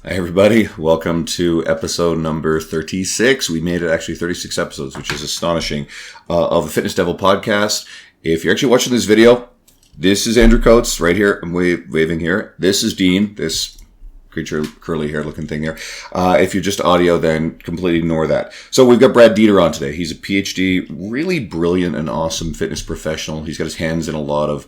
Hi, everybody. Welcome to episode number 36. We made it actually 36 episodes, which is astonishing, of the Fitness Devil podcast. If you're actually watching this video, this is Andrew Coates right here. I'm waving here. This is Dean, this creature, curly hair looking thing here. If you're just audio, then completely ignore that. So we've got Brad Dieter on today. He's a PhD, really brilliant and awesome fitness professional. He's got his hands in a lot of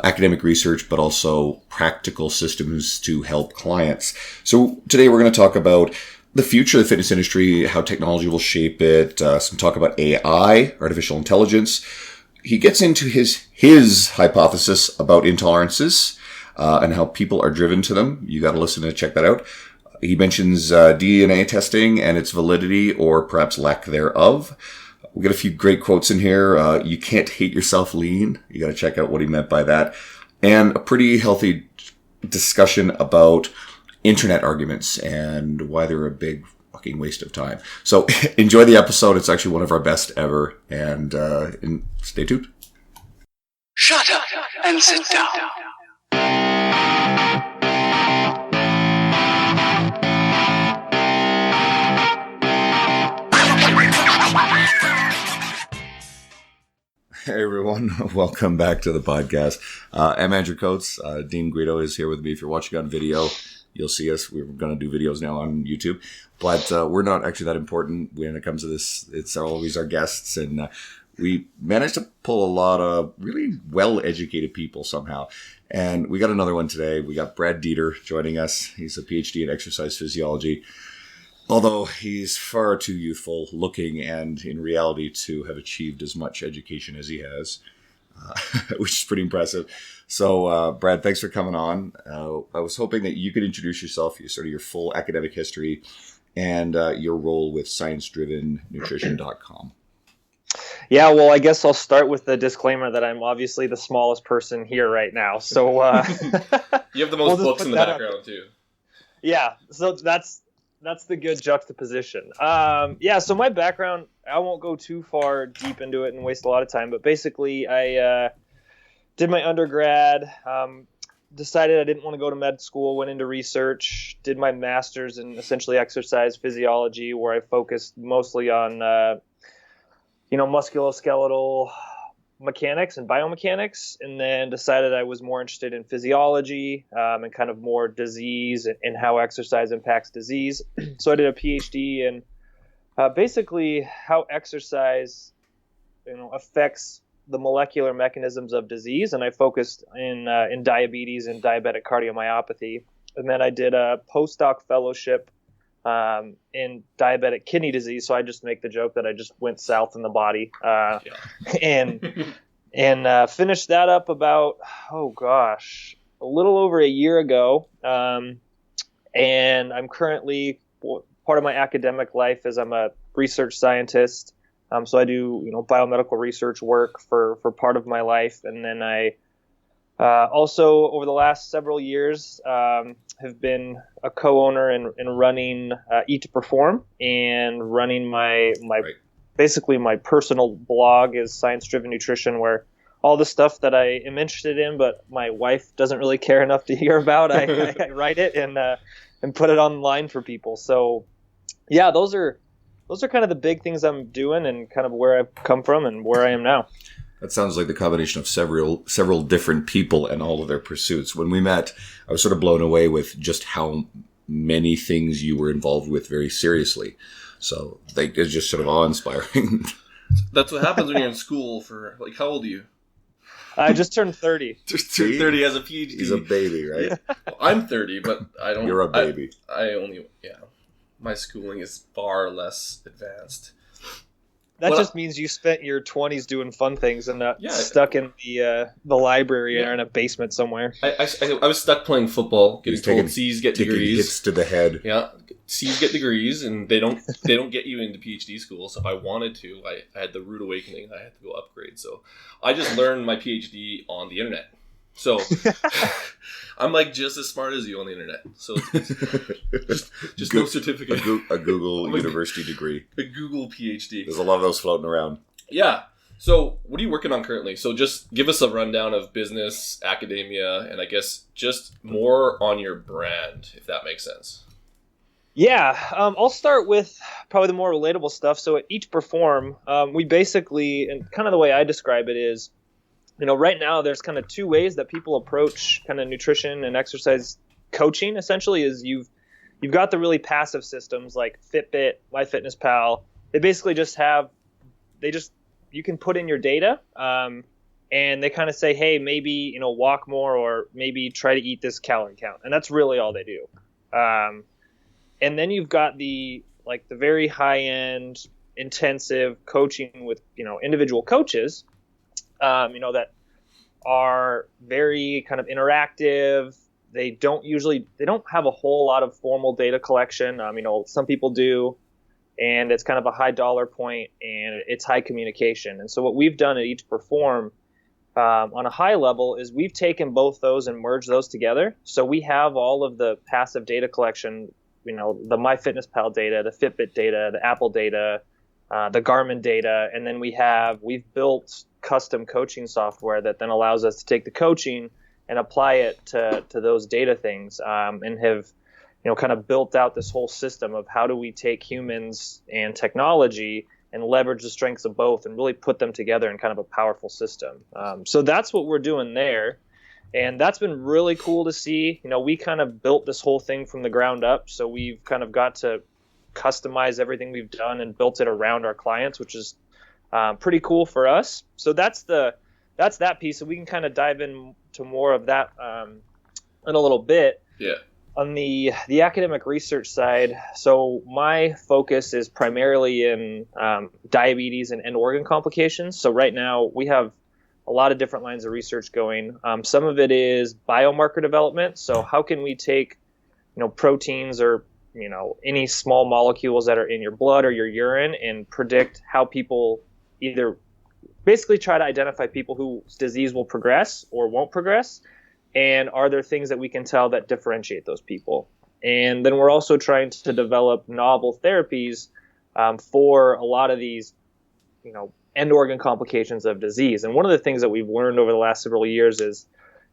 academic research, but also practical systems to help clients. So today we're going to talk about the future of the fitness industry, how technology will shape it, some talk about AI, artificial intelligence. He gets into his hypothesis about intolerances and how people are driven to them. You got to listen to check that out. He mentions DNA testing and its validity or perhaps lack thereof. We got a few great quotes in here. You can't hate yourself lean. You got to check out what he meant by that. And a pretty healthy discussion about internet arguments and why they're a big fucking waste of time. So enjoy the episode. It's actually one of our best ever. And stay tuned. Shut up and sit down. Hey everyone, welcome back to the podcast. I'm Andrew Coates. Dean Guedo is here with me. If you're watching on video, you'll see us. We're going to do videos now on YouTube, but we're not actually that important when it comes to this. It's always our guests, and we managed to pull a lot of really well-educated people somehow. And we got another one today. We got Brad Dieter joining us. He's a PhD in exercise physiology. Although he's far too youthful looking and in reality to have achieved as much education as he has, which is pretty impressive. So, Brad, thanks for coming on. I was hoping that you could introduce yourself, your full academic history, and your role with sciencedrivennutrition.com. Yeah, well, I guess I'll start with the disclaimer that I'm obviously the smallest person here right now. So you have the most books in the background, too. Yeah, so that's the good juxtaposition. So my background, I won't go too far deep into it and waste a lot of time, but basically I did my undergrad, decided I didn't want to go to med school, went into research, did my master's in essentially exercise physiology, where I focused mostly on, musculoskeletal mechanics and biomechanics, and then decided I was more interested in physiology and kind of more disease and how exercise impacts disease. So I did a PhD in basically how exercise, affects the molecular mechanisms of disease, and I focused in diabetes and diabetic cardiomyopathy. And then I did a postdoc fellowship in diabetic kidney disease. So I just make the joke that I just went south in the body, and finished that up about, a little over a year ago. And I'm currently, part of my academic life is I'm a research scientist. So I do, biomedical research work for part of my life. And then I also, over the last several years, have been a co-owner in running Eat to Perform, and running my basically my personal blog is Science Driven Nutrition, where all the stuff that I am interested in, but my wife doesn't really care enough to hear about, I write it and put it online for people. So yeah, those are kind of the big things I'm doing and kind of where I've come from and where I am now. That sounds like the combination of several different people and all of their pursuits. When we met, I was sort of blown away with just how many things you were involved with very seriously. So it's just sort of awe-inspiring. That's what happens when you're in school for, how old are you? I just turned 30. Just turned 30 as a PhD. He's a baby, right? Yeah. Well, I'm 30, but I don't... You're a baby. My schooling is far less advanced. That just means you spent your 20s doing fun things and not stuck in the library or in a basement somewhere. I was stuck playing football, getting told C's get degrees. Hits to the head. Yeah, C's get degrees, and they don't get you into PhD school. So if I wanted to, I had the rude awakening. I had to go upgrade. So I just learned my PhD on the internet. So I'm just as smart as you on the internet. So it's just no certificate. A Google university degree. A Google PhD. There's a lot of those floating around. Yeah. So what are you working on currently? So just give us a rundown of business, academia, and I guess just more on your brand, if that makes sense. Yeah, I'll start with probably the more relatable stuff. So at each Perform, we basically, and kind of the way I describe it is, right now there's kind of two ways that people approach kind of nutrition and exercise coaching. Essentially, is you've got the really passive systems like Fitbit, MyFitnessPal. They basically you can put in your data, and they kind of say, hey, maybe walk more, or maybe try to eat this calorie count, and that's really all they do. And then you've got the very high end intensive coaching with individual coaches, that are very kind of interactive. They don't have a whole lot of formal data collection. Some people do, and it's kind of a high dollar point, and it's high communication. And so what we've done at each Perform, on a high level, is we've taken both those and merged those together. So we have all of the passive data collection, the MyFitnessPal data, the Fitbit data, the Apple data, the Garmin data, and then we've built custom coaching software that then allows us to take the coaching and apply it to those data things, and have kind of built out this whole system of how do we take humans and technology and leverage the strengths of both and really put them together in kind of a powerful system. So that's what we're doing there. And that's been really cool to see. We kind of built this whole thing from the ground up. So we've kind of got to customize everything we've done and built it around our clients, which is pretty cool for us. So that's that piece. So we can kind of dive into more of that in a little bit. Yeah. On the academic research side, so my focus is primarily in diabetes and end organ complications. So right now we have a lot of different lines of research going. Some of it is biomarker development. So how can we take, proteins or, any small molecules that are in your blood or your urine and predict how people either basically try to identify people whose disease will progress or won't progress. And are there things that we can tell that differentiate those people? And then we're also trying to develop novel therapies for a lot of these, end organ complications of disease. And one of the things that we've learned over the last several years is,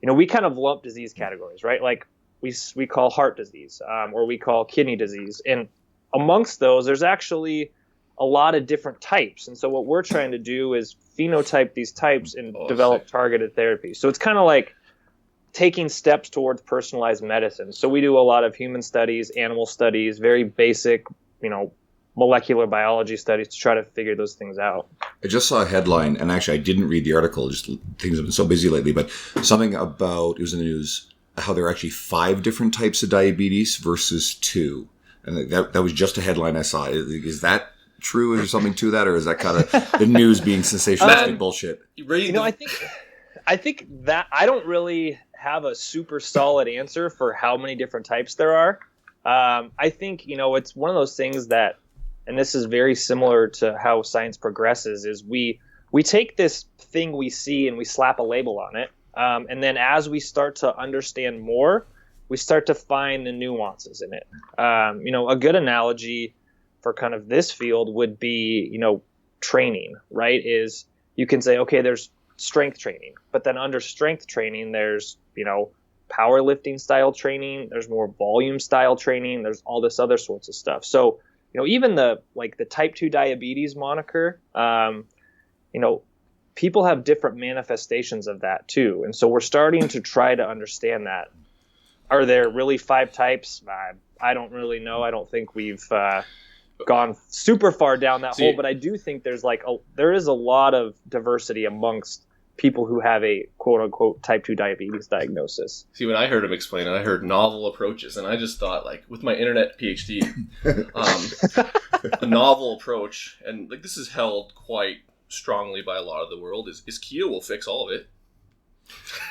we kind of lump disease categories, right? Like we call heart disease, or we call kidney disease. And amongst those, there's actually a lot of different types. And so what we're trying to do is phenotype these types and develop targeted therapy. So it's kind of like taking steps towards personalized medicine. So we do a lot of human studies, animal studies, very basic, molecular biology studies to try to figure those things out. I just saw a headline, and actually I didn't read the article, just things have been so busy lately, but something about, it was in the news, how there are actually 5 different types of diabetes versus 2. And that was just a headline I saw. Is that true? Is there something to that? Or is that kind of the news being sensationalistic bullshit? I think that I don't really have a super solid answer for how many different types there are. I think, it's one of those things that, and this is very similar to how science progresses, is we take this thing we see and we slap a label on it. And then as we start to understand more, we start to find the nuances in it. A good analogy for kind of this field would be, training, right? Is you can say, okay, there's strength training, but then under strength training, there's, powerlifting style training, there's more volume style training, there's all this other sorts of stuff. So, even the type 2 diabetes moniker, people have different manifestations of that too. And so we're starting to try to understand that. Are there really 5 types? I don't really know. I don't think we've gone super far down that hole, but I do think there is a lot of diversity amongst people who have a quote unquote type 2 diabetes diagnosis. See, when I heard him explain it, I heard novel approaches, and I just thought, with my internet PhD, a novel approach, and this is held quite strongly by a lot of the world, is keto will fix all of it.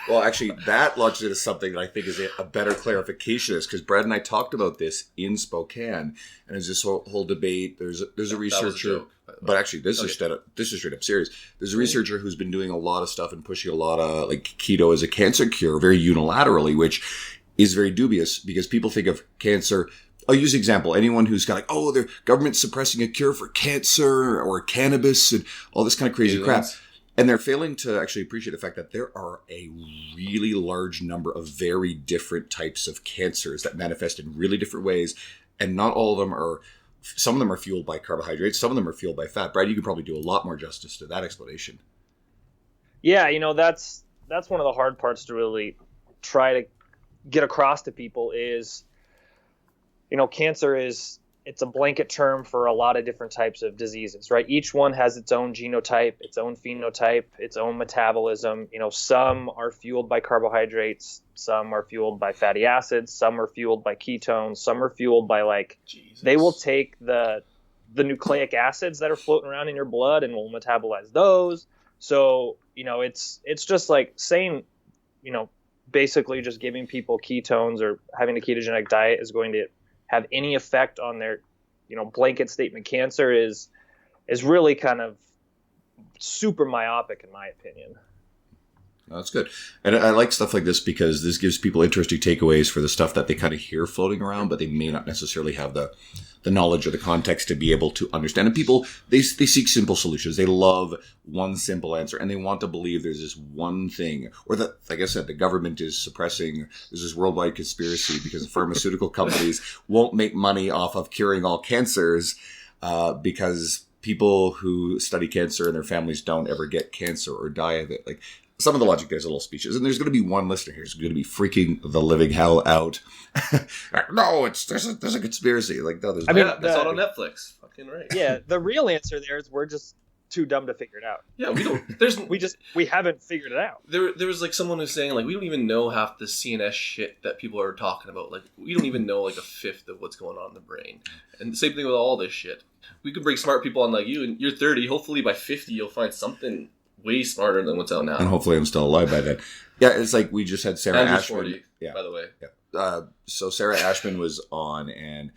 Well, actually, that launches into something that I think is a better clarification of this, because Brad and I talked about this in Spokane, and there's this whole debate. There's a researcher, but actually, this is straight up serious. There's a researcher who's been doing a lot of stuff and pushing a lot of keto as a cancer cure, very unilaterally, which is very dubious because people think of cancer. I'll use an example. Anyone who's got the government's suppressing a cure for cancer or cannabis and all this kind of crazy crap. And they're failing to actually appreciate the fact that there are a really large number of very different types of cancers that manifest in really different ways. and not all of them are. Some of them are fueled by carbohydrates. Some of them are fueled by fat. Brad, you could probably do a lot more justice to that explanation. Yeah, that's one of the hard parts to really try to get across to people is, cancer it's a blanket term for a lot of different types of diseases, right? Each one has its own genotype, its own phenotype, its own metabolism. Some are fueled by carbohydrates, some are fueled by fatty acids, some are fueled by ketones, some are fueled by Jesus. They will take the nucleic acids that are floating around in your blood and will metabolize those. So, it's just like saying, basically just giving people ketones or having a ketogenic diet is going to have any effect on their, blanket statement cancer is really kind of super myopic in my opinion. That's good. And I like stuff like this because this gives people interesting takeaways for the stuff that they kind of hear floating around, but they may not necessarily have the knowledge or the context to be able to understand. And people, they seek simple solutions. They love one simple answer, and they want to believe there's this one thing, or that, like I said, the government is suppressing, there's this worldwide conspiracy because the pharmaceutical companies won't make money off of curing all cancers because people who study cancer and their families don't ever get cancer or die of it. Like, some of the logic there's a little speeches, and there's going to be one listener here who's going to be freaking the living hell out. No, there's a conspiracy. Like, no, there's. That's all on Netflix. Fucking right. Yeah, the real answer there is we're just too dumb to figure it out. Yeah, we don't. we haven't figured it out. There was someone who's saying we don't even know half the CNS shit that people are talking about. We don't even know a fifth of what's going on in the brain. And the same thing with all this shit. We could bring smart people on like you, and you're 30. Hopefully by 50 you'll find something way smarter than what's out now. And hopefully I'm still alive by then. Yeah, it's like we just had Sarah Ashman. 40, yeah, by the way. Yeah. So Sarah Ashman was on, and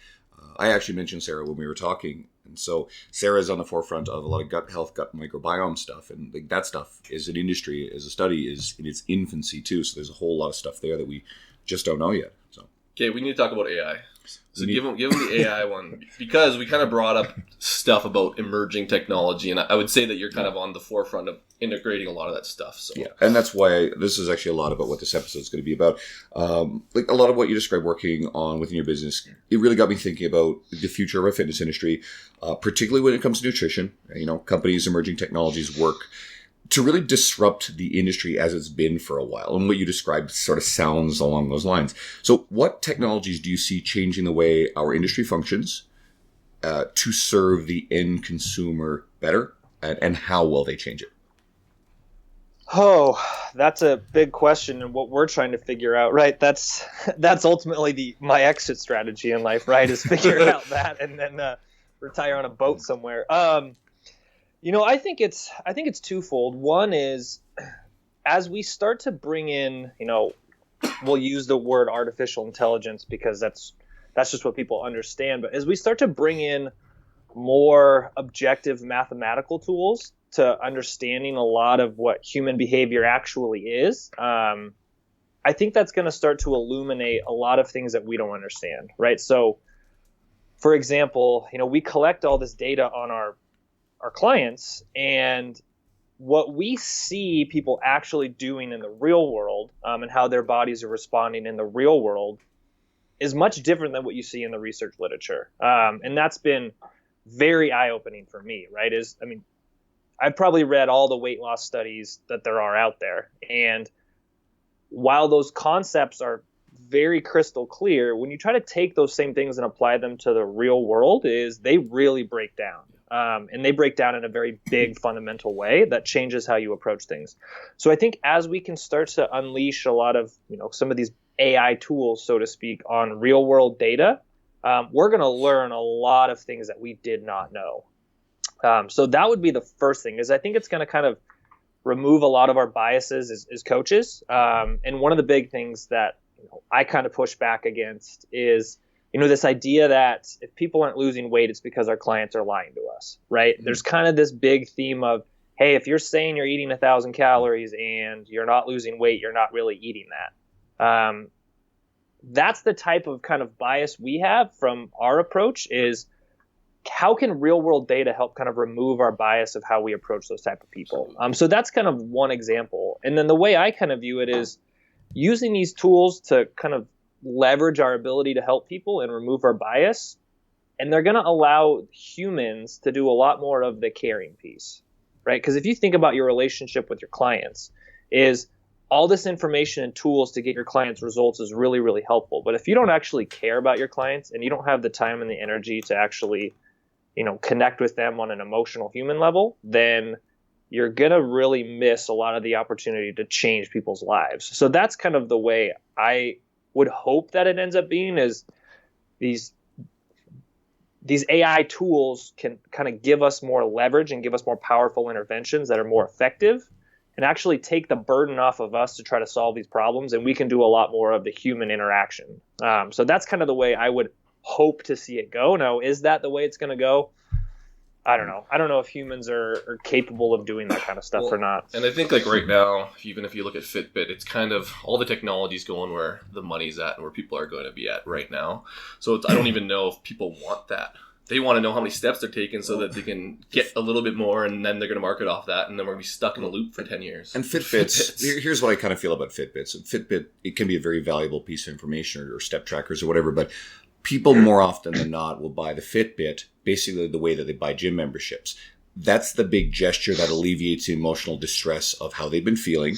I actually mentioned Sarah when we were talking. And so Sarah's on the forefront of a lot of gut health, gut microbiome stuff. And that stuff is an industry, as a study, is in its infancy too. So there's a whole lot of stuff there that we just don't know yet. So okay, we need to talk about AI. So give them the AI one, because we kind of brought up stuff about emerging technology, and I would say that you're kind of on the forefront of integrating a lot of that stuff. So yeah, and that's why this is actually a lot about what this episode is going to be about. A lot of what you described working on within your business, it really got me thinking about the future of our fitness industry, particularly when it comes to nutrition. Companies, emerging technologies work to really disrupt the industry as it's been for a while. And what you described sort of sounds along those lines. So what technologies do you see changing the way our industry functions to serve the end consumer better? And how will they change it? Oh, that's a big question, and what we're trying to figure out, right? That's ultimately my exit strategy in life, right? Is figure out that and then retire on a boat somewhere. I think it's twofold. One is, as we start to bring in, we'll use the word artificial intelligence because that's just what people understand. But as we start to bring in more objective mathematical tools to understanding a lot of what human behavior actually is, I think that's going to start to illuminate a lot of things that we don't understand, right? So, for example, we collect all this data on our clients, and what we see people actually doing in the real world, and how their bodies are responding in the real world, is much different than what you see in the research literature. And that's been very eye-opening for me, right? I've probably read all the weight loss studies that there are out there. And while those concepts are very crystal clear, when you try to take those same things and apply them to the real world, they really break down. And they break down in a very big fundamental way that changes how you approach things. So I think as we can start to unleash a lot of, some of these AI tools, so to speak, on real world data, we're going to learn a lot of things that we did not know. So that would be the first thing, is I think it's going to kind of remove a lot of our biases as coaches. And one of the big things that I kind of push back against is, this idea that if people aren't losing weight, it's because our clients are lying to us, right? Mm-hmm. There's kind of this big theme of, hey, if you're saying you're eating 1,000 calories and you're not losing weight, you're not really eating that. That's the type of kind of bias we have from our approach, is how can real world data help kind of remove our bias of how we approach those type of people? So that's kind of one example. And then the way I kind of view it is using these tools to kind of leverage our ability to help people and remove our bias. And they're going to allow humans to do a lot more of the caring piece, right? Because if you think about your relationship with your clients, is all this information and tools to get your clients results is really, really helpful. But if you don't actually care about your clients and you don't have the time and the energy to actually, connect with them on an emotional human level, then you're going to really miss a lot of the opportunity to change people's lives. So that's kind of the way I would hope that it ends up being, is these AI tools can kind of give us more leverage and give us more powerful interventions that are more effective, and actually take the burden off of us to try to solve these problems. And we can do a lot more of the human interaction. So that's kind of the way I would hope to see it go. Now, is that the way it's going to go? I don't know. I don't know if humans are capable of doing that kind of stuff or not. And I think, like, right now, even if you look at Fitbit, it's kind of all the technology's going where the money's at and where people are going to be at right now. So I don't even know if people want that. They want to know how many steps they're taking so that they can get a little bit more, and then they're going to market off that, and then we're going to be stuck in a loop for 10 years. And Fitbits, here's what I kind of feel about Fitbits. Fitbit, it can be a very valuable piece of information, or step trackers or whatever, but people more often than not will buy the Fitbit basically the way that they buy gym memberships. That's the big gesture that alleviates the emotional distress of how they've been feeling,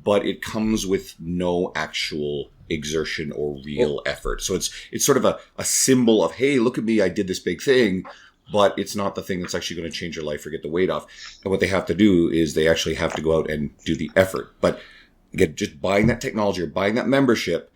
but it comes with no actual exertion or real effort. So it's sort of a symbol of, hey, look at me, I did this big thing, but it's not the thing that's actually going to change your life or get the weight off. And what they have to do is they actually have to go out and do the effort. But again, just buying that technology or buying that membership,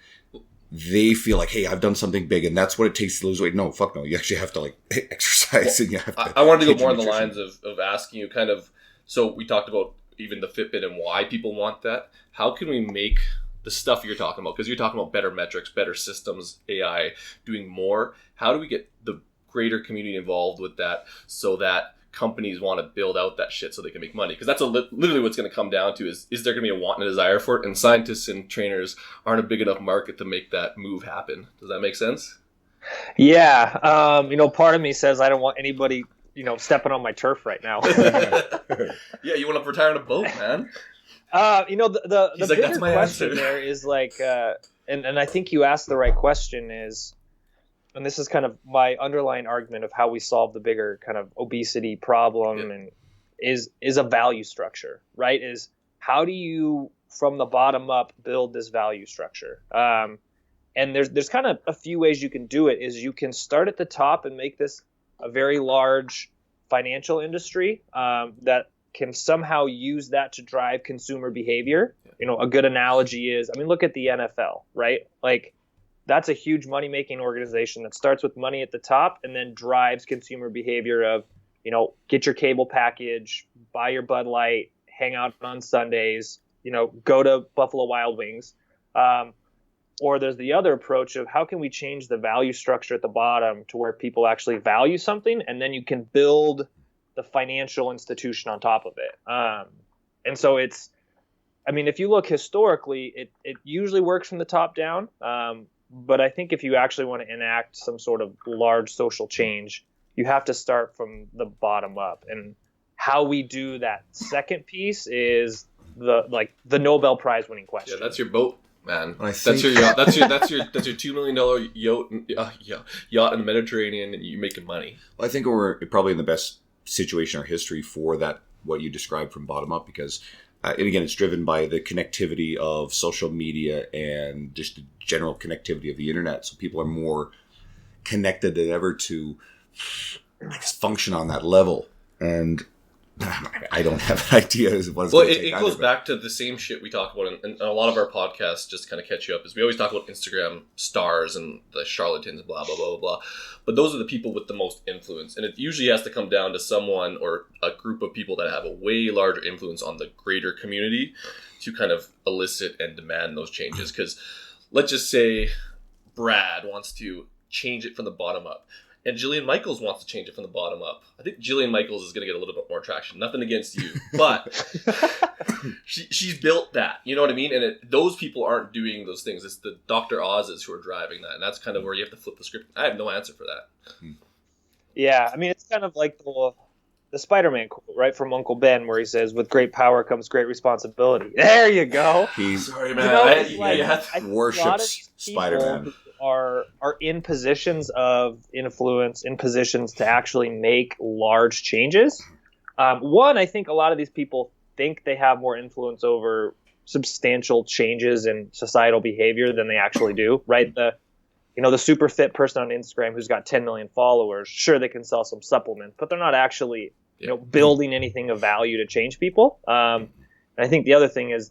they feel like, hey, I've done something big, and that's what it takes to lose weight. No, fuck no. You actually have to exercise, and you have to. I wanted to go more on the lines of asking you kind of, so we talked about even the Fitbit and why people want that. How can we make the stuff you're talking about, because you're talking about better metrics, better systems, AI, doing more. How do we get the greater community involved with that so that companies want to build out that shit so they can make money? Because that's literally what's going to come down to is there going to be a want and a desire for it? And scientists and trainers aren't a big enough market to make that move happen. Does that make sense? Yeah. Part of me says I don't want anybody, stepping on my turf right now. Yeah, you want to retire on a boat, man. The He's bigger that's my question answer. there is and I think you asked the right question is, and this is kind of my underlying argument of how we solve the bigger kind of obesity problem, and is a value structure, right? Is how do you from the bottom up build this value structure? And there's kind of a few ways you can do it. Is you can start at the top and make this a very large financial industry that can somehow use that to drive consumer behavior. A good analogy is, look at the NFL, right? Like, that's a huge money-making organization that starts with money at the top and then drives consumer behavior of, get your cable package, buy your Bud Light, hang out on Sundays, go to Buffalo Wild Wings. Or there's the other approach of how can we change the value structure at the bottom to where people actually value something, and then you can build the financial institution on top of it. And so it's, if you look historically, it usually works from the top down. But I think if you actually want to enact some sort of large social change, you have to start from the bottom up. And how we do that second piece is the Nobel Prize winning question. Yeah, that's your boat, man. That's your yacht. That's your $2 million yacht in the Mediterranean, and you're making money. Well, I think we're probably in the best situation in our history for that, what you described from bottom up, because and again, it's driven by the connectivity of social media and just the general connectivity of the internet. So people are more connected than ever to, function on that level. And I don't have an idea as what it's going to take. It goes back to the same shit we talk about, and a lot of our podcasts just kind of catch you up, is we always talk about Instagram stars and the charlatans, blah, blah, blah, blah, blah. But those are the people with the most influence. And it usually has to come down to someone or a group of people that have a way larger influence on the greater community to kind of elicit and demand those changes. Because let's just say Brad wants to change it from the bottom up, and Jillian Michaels wants to change it from the bottom up. I think Jillian Michaels is going to get a little bit more traction. Nothing against you, but she's built that. You know what I mean? And those people aren't doing those things. It's the Dr. Oz's who are driving that, and that's kind of where you have to flip the script. I have no answer for that. Yeah, it's kind of like the Spider-Man quote, right, from Uncle Ben, where he says, "With great power comes great responsibility." There you go. He's Sorry, man. I worships Spider-Man. Are in positions of influence, in positions to actually make large changes. One, I think a lot of these people think they have more influence over substantial changes in societal behavior than they actually do, right? The super fit person on Instagram who's got 10 million followers, sure, they can sell some supplements, but they're not actually, building anything of value to change people. And I think the other thing is,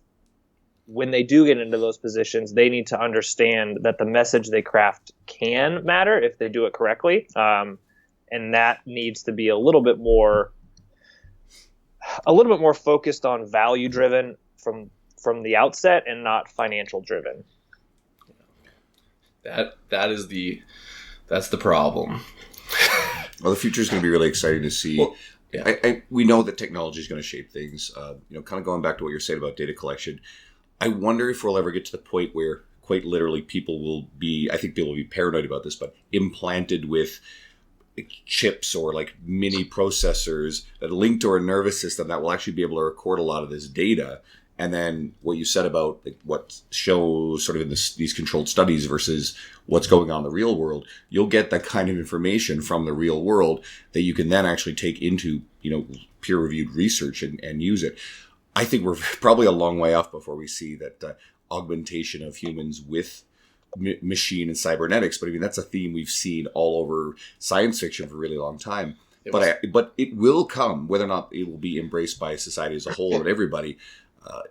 when they do get into those positions, they need to understand that the message they craft can matter if they do it correctly. And that needs to be a little bit more focused on value driven from the outset and not financial driven. That's the problem. Well, the future is going to be really exciting to see. Well, yeah. We know that technology is going to shape things. Kind of going back to what you're saying about data collection, I wonder if we'll ever get to the point where, quite literally, people will be paranoid about this, but implanted with chips or like mini processors that link to our nervous system that will actually be able to record a lot of this data. And then what you said about what shows sort of in these controlled studies versus what's going on in the real world, you'll get that kind of information from the real world that you can then actually take into, peer-reviewed research and use it. I think we're probably a long way off before we see that augmentation of humans with machine and cybernetics. But I mean, that's a theme we've seen all over science fiction for a really long time. But it will come, whether or not it will be embraced by society as a whole and everybody.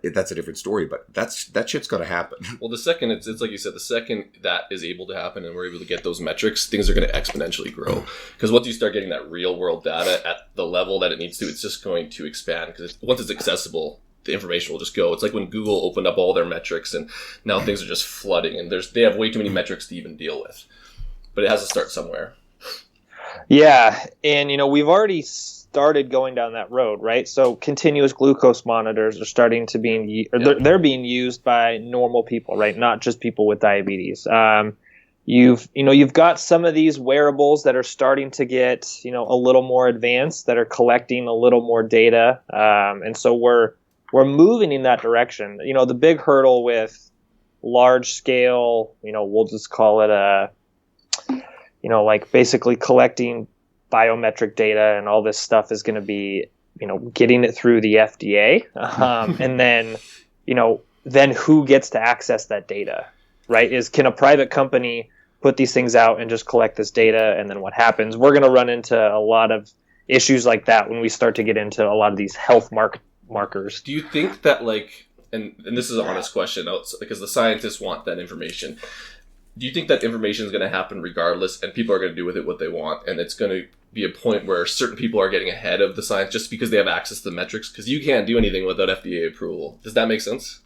That's a different story, but that shit's going to happen. Well, the second it's like you said, the second that is able to happen and we're able to get those metrics, things are going to exponentially grow. Because once you start getting that real world data at the level that it needs to, it's just going to expand. Because once it's accessible, the information will just go. It's like when Google opened up all their metrics and now things are just flooding and they have way too many metrics to even deal with. But it has to start somewhere. Yeah, and we've already started going down that road, right? So continuous glucose monitors are starting to they're being used by normal people, right? Not just people with diabetes. You've got some of these wearables that are starting to get, a little more advanced, that are collecting a little more data. And so we're moving in that direction. The big hurdle with large scale, we'll just call it like basically collecting biometric data and all this stuff is going to be, getting it through the FDA. And then who gets to access that data, right? Can a private company put these things out and just collect this data? And then what happens? We're going to run into a lot of issues like that when we start to get into a lot of these health markers. Do you think that and this is an honest question because the scientists want that information. Do you think that information is going to happen regardless and people are going to do with it what they want? And it's going to be a point where certain people are getting ahead of the science just because they have access to the metrics? Because you can't do anything without FDA approval. Does that make sense?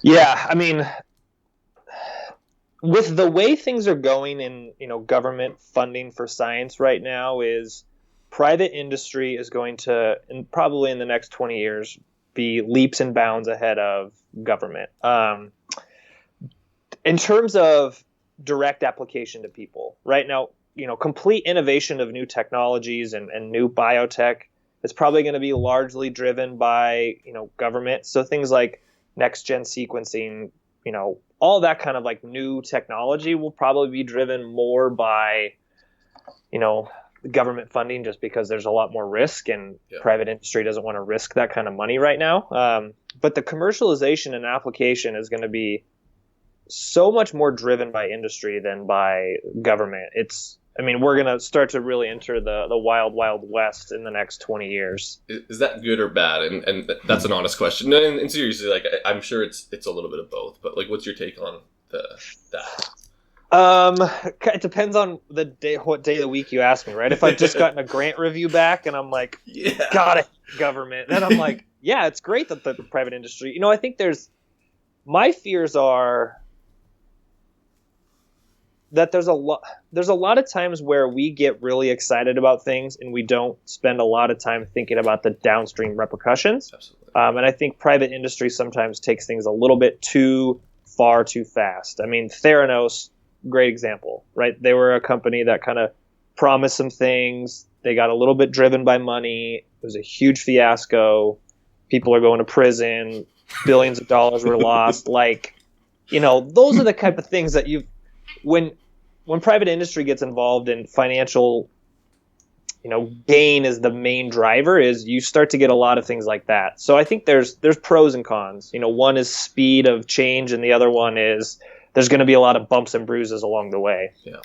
Yeah. I mean, with the way things are going in, government funding for science right now is private industry is going to, and probably in the next 20 years, be leaps and bounds ahead of government. In terms of direct application to people, right now, complete innovation of new technologies and new biotech is probably going to be largely driven by, government. So things like next gen sequencing, all that kind of like new technology will probably be driven more by, government funding, just because there's a lot more risk and private industry doesn't want to risk that kind of money right now. But the commercialization and application is going to be so much more driven by industry than by government. We're going to start to really enter the wild, wild west in the next 20 years. Is that good or bad? And that's an honest question. And seriously, I'm sure it's a little bit of both, but what's your take on that? It depends on what day of the week you ask me, right? If I've just gotten a grant review back and I'm like, got it, government, then I'm like, yeah, it's great that the private industry, I think my fears are that there's a lot of times where we get really excited about things and we don't spend a lot of time thinking about the downstream repercussions. Absolutely. And I think private industry sometimes takes things a little bit too far too fast. Theranos, great example, right? They were a company that kind of promised some things. They got a little bit driven by money. It was a huge fiasco. People are going to prison. Billions of dollars were lost. Like, those are the type of things that when private industry gets involved in financial, gain is the main driver, is you start to get a lot of things like that. So I think there's pros and cons. One is speed of change, and the other one is there's going to be a lot of bumps and bruises along the way. Yeah.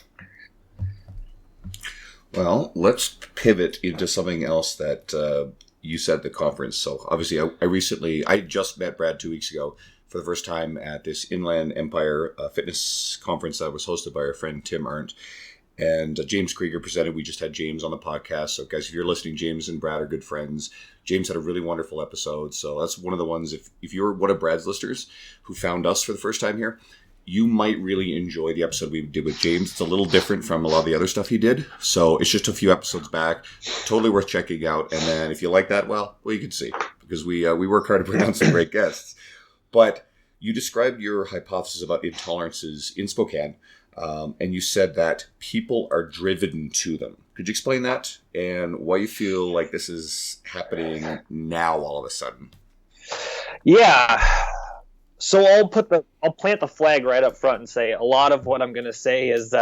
Well, let's pivot into something else that you said at the conference. So obviously I just met Brad 2 weeks ago for the first time at this Inland Empire fitness conference that was hosted by our friend Tim Arndt. And James Krieger presented. We just had James on the podcast. So guys, if you're listening, James and Brad are good friends. James had a really wonderful episode. So that's one of the ones, if you're one of Brad's listeners who found us for the first time here, you might really enjoy the episode we did with James. It's a little different from a lot of the other stuff he did. So it's just a few episodes back. Totally worth checking out. And then if you like that, well, you can see. Because we work hard to bring on some great guests. But you described your hypothesis about intolerances in Spokane. And you said that people are driven to them. Could you explain that and why you feel like this is happening now all of a sudden? Yeah. So I'll plant the flag right up front and say a lot of what I'm going to say is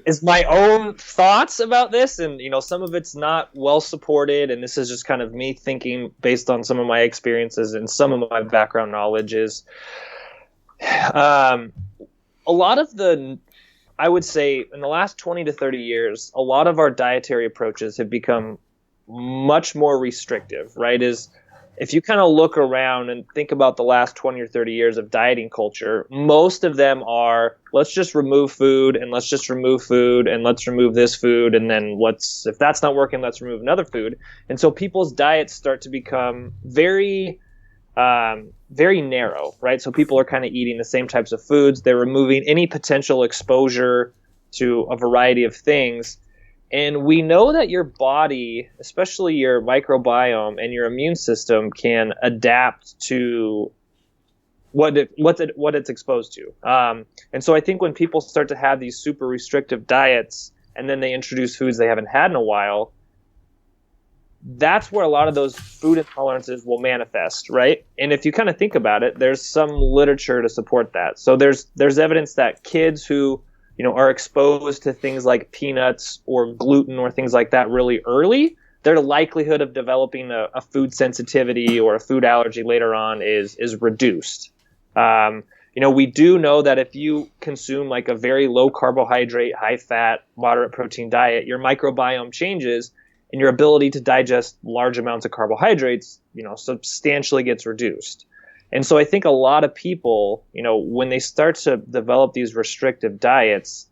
is my own thoughts about this, and some of it's not well supported, and this is just kind of me thinking based on some of my experiences and some of my background knowledge. Is a lot of I would say in the last 20 to 30 years, a lot of our dietary approaches have become much more restrictive, right? If you kind of look around and think about the last 20 or 30 years of dieting culture, most of them are, let's just remove food, and let's just remove food, and let's remove this food, and then if that's not working, let's remove another food. And so people's diets start to become very narrow, right? So people are kind of eating the same types of foods. They're removing any potential exposure to a variety of things. And we know that your body, especially your microbiome and your immune system, can adapt to what it's exposed to. And so I think when people start to have these super restrictive diets and then they introduce foods they haven't had in a while, that's where a lot of those food intolerances will manifest, right? And if you kind of think about it, there's some literature to support that. So there's evidence that kids who are exposed to things like peanuts or gluten or things like that really early, their likelihood of developing a food sensitivity or a food allergy later on is reduced. We do know that if you consume like a very low carbohydrate, high fat, moderate protein diet, your microbiome changes and your ability to digest large amounts of carbohydrates, substantially gets reduced. And so I think a lot of people, when they start to develop these restrictive diets,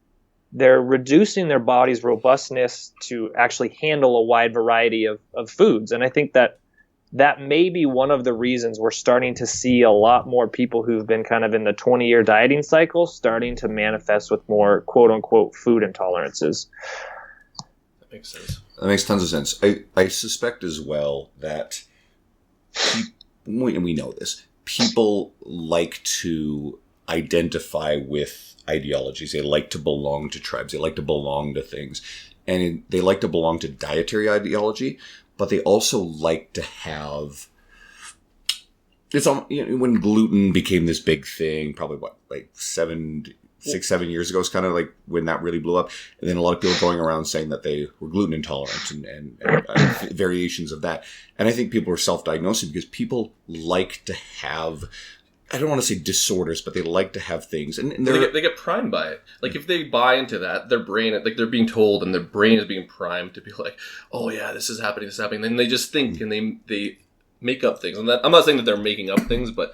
they're reducing their body's robustness to actually handle a wide variety of foods. And I think that may be one of the reasons we're starting to see a lot more people who've been kind of in the 20-year dieting cycle starting to manifest with more quote-unquote food intolerances. That makes sense. That makes tons of sense. I suspect as well that, and we know this, people like to identify with ideologies. They like to belong to tribes. They like to belong to things. And they like to belong to dietary ideology, but they also like to have... It's when gluten became this big thing, probably 6-7 years ago, is kind of like when that really blew up. And then a lot of people going around saying that they were gluten intolerant and variations of that. And I think people are self-diagnosing because people like to have, I don't want to say disorders, but they like to have things. And they get primed by it. Like if they buy into that, their brain, like they're being told and their brain is being primed to be like, oh yeah, this is happening. And then they just think and they make up things. And I'm not saying that they're making up things, but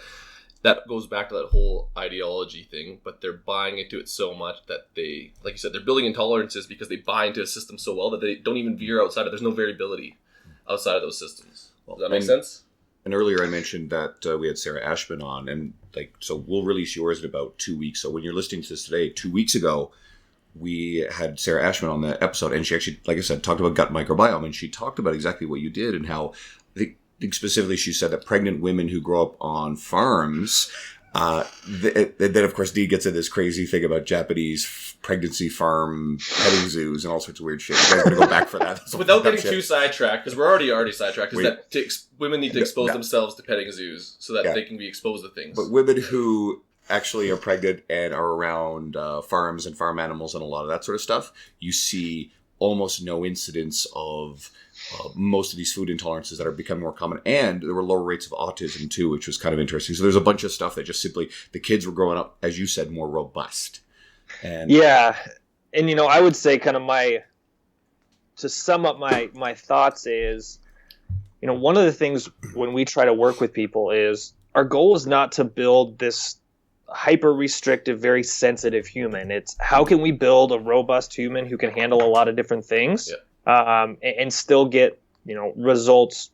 that goes back to that whole ideology thing, but they're buying into it so much that they, like you said, they're building intolerances because they buy into a system so well that they don't even veer outside of, there's no variability outside of those systems. Does that make sense? And earlier I mentioned that we had Sarah Ashman on, and so we'll release yours in about 2 weeks. So when you're listening to this today, 2 weeks ago, we had Sarah Ashman on the episode, and she actually, like I said, talked about gut microbiome, and she talked about exactly what you did and how, I think specifically she said that pregnant women who grow up on farms Then, of course, Dean gets in this crazy thing about Japanese pregnancy farm petting zoos and all sorts of weird shit. You guys going to go back for that? Without getting too sidetracked, because we're already sidetracked, is that women need to expose themselves to petting zoos so that they can be exposed to things. But women who actually are pregnant and are around farms and farm animals and a lot of that sort of stuff, you see almost no incidence of most of these food intolerances that are becoming more common. And there were lower rates of autism too, which was kind of interesting. So there's a bunch of stuff that just simply, the kids were growing up, as you said, more robust. And yeah. And, I would say kind of to sum up my thoughts is, one of the things when we try to work with people is our goal is not to build this hyper restrictive, very sensitive human. It's how can we build a robust human who can handle a lot of different things, and still get, results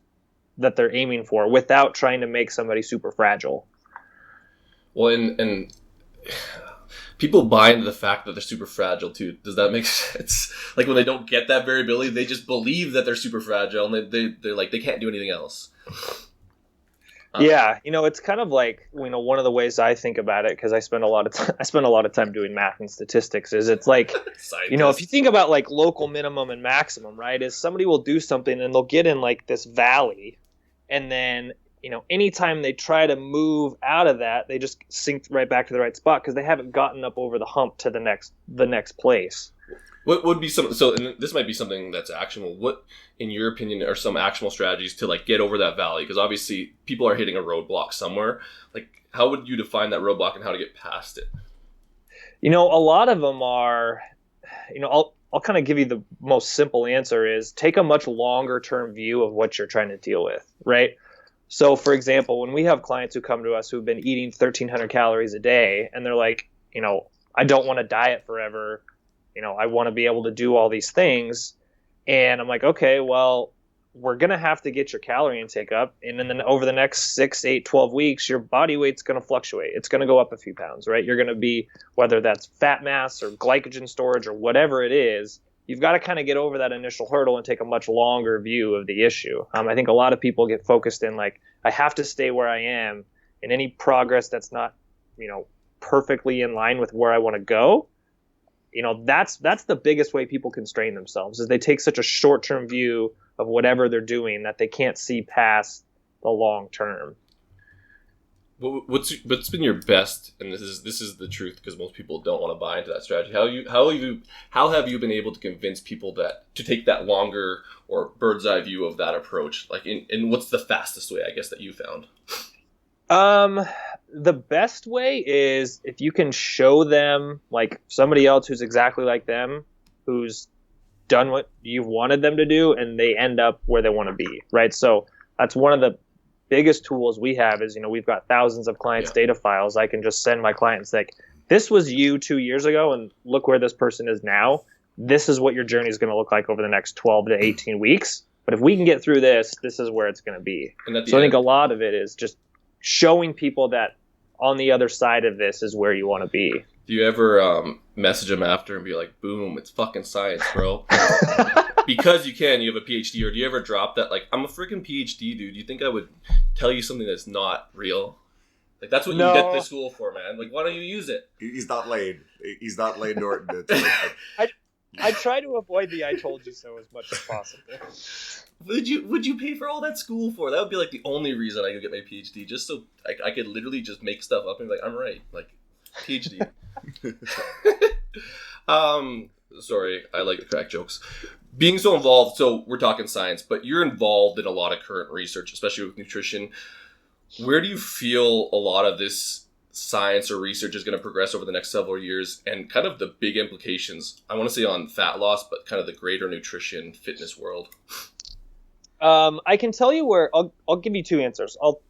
that they're aiming for without trying to make somebody super fragile. Well, and people buy into the fact that they're super fragile too. Does that make sense? Like when they don't get that variability, they just believe that they're super fragile and they're like, they can't do anything else. Yeah, it's kind of like, one of the ways I think about it, because I spend a lot of time doing math and statistics, is it's like, if you think about like local minimum and maximum, right, is somebody will do something and they'll get in like this valley, and then, anytime they try to move out of that, they just sink right back to the right spot because they haven't gotten up over the hump to the next place. What would be and this might be something that's actionable. What, in your opinion, are some actionable strategies to like get over that valley? Because obviously people are hitting a roadblock somewhere. Like, how would you define that roadblock and how to get past it? A lot of them are, I'll kind of give you the most simple answer is take a much longer term view of what you're trying to deal with, right? So for example, when we have clients who come to us who've been eating 1,300 calories a day and they're like, I don't want to diet forever. I want to be able to do all these things. And I'm like, okay, well, we're going to have to get your calorie intake up. And then over the next 6, 8, 12 weeks, your body weight's going to fluctuate. It's going to go up a few pounds, right? You're going to be, whether that's fat mass or glycogen storage or whatever it is, you've got to kind of get over that initial hurdle and take a much longer view of the issue. I think a lot of people get focused in like, I have to stay where I am, and any progress that's not, perfectly in line with where I want to go. That's the biggest way people constrain themselves, is they take such a short-term view of whatever they're doing that they can't see past the long term. What's been your best, and this is the truth because most people don't want to buy into that strategy. How have you been able to convince people to take that longer or bird's eye view of that approach? Like, and what's the fastest way, I guess, that you found? The best way is if you can show them like somebody else who's exactly like them, who's done what you've wanted them to do, and they end up where they want to be, right? So that's one of the biggest tools we have is, we've got thousands of clients' data files. I can just send my clients like, this was you 2 years ago, and look where this person is now. This is what your journey is going to look like over the next 12 to 18 weeks. But if we can get through this is where it's going to be. So I think a lot of it is just showing people that on the other side of this is where you want to be. Do you ever message them after and be like, boom, it's fucking science, bro? Because you have a PhD, or do you ever drop that? Like, I'm a freaking PhD, dude. You think I would tell you something that's not real? Like, that's what you get to school for, man. Like, why don't you use it? He's not Lane. He's not Lane Norton. I try to avoid the I told you so as much as possible. Would you pay for all that school for? That would be like the only reason I could get my PhD, just so I could literally just make stuff up and be like, I'm right, like PhD. Sorry, I like to crack jokes. Being so involved, so we're talking science, but you're involved in a lot of current research, especially with nutrition. Where do you feel a lot of this science or research is going to progress over the next several years, and kind of the big implications, I want to say on fat loss, but kind of the greater nutrition fitness world? I can tell you where, I'll give you two answers. I'll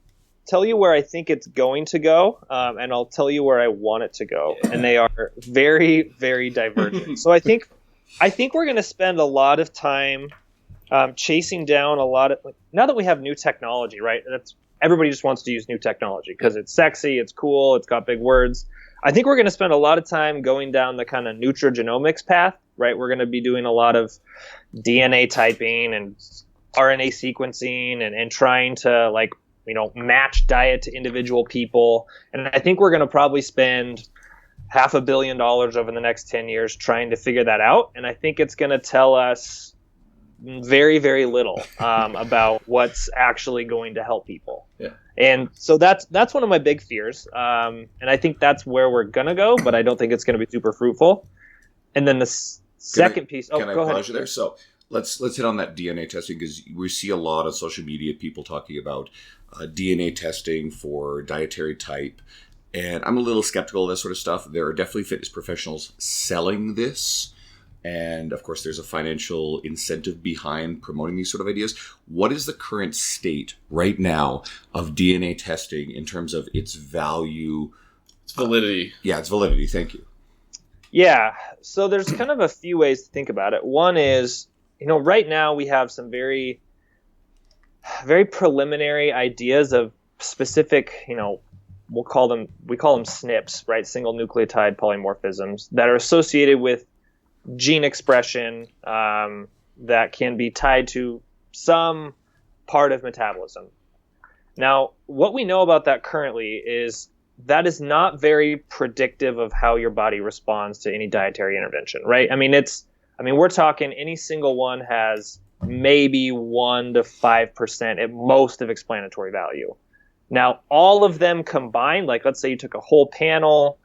tell you where I think it's going to go, and I'll tell you where I want it to go. Yeah. And they are very, very divergent. So I think we're going to spend a lot of time chasing down a lot of, now that we have new technology, right? Everybody just wants to use new technology because it's sexy, it's cool, it's got big words. I think we're going to spend a lot of time going down the kind of nutrigenomics path, right? We're going to be doing a lot of DNA typing and RNA sequencing and trying to like match diet to individual people. And I think we're going to probably spend $500 million over the next 10 years trying to figure that out. And I think it's going to tell us very, very little about what's actually going to help people. Yeah. And so that's one of my big fears. And I think that's where we're going to go, but I don't think it's going to be super fruitful. And then the second piece. Oh, can I go ahead. pause you there? So let's hit on that DNA testing, because we see a lot of social media people talking about DNA testing for dietary type. And I'm a little skeptical of this sort of stuff. There are definitely fitness professionals selling this. And of course, there's a financial incentive behind promoting these sort of ideas. What is the current state right now of DNA testing in terms of its value? Its validity. Its validity. Thank you. Yeah. So there's kind of a few ways to think about it. One is, right now we have some very, very preliminary ideas of specific, we call them SNPs, right? Single nucleotide polymorphisms that are associated with gene expression that can be tied to some part of metabolism. Now, what we know about that currently is that is not very predictive of how your body responds to any dietary intervention, right? We're talking any single one has maybe 1 to 5% at most of explanatory value. Now, all of them combined, like let's say you took a whole panel,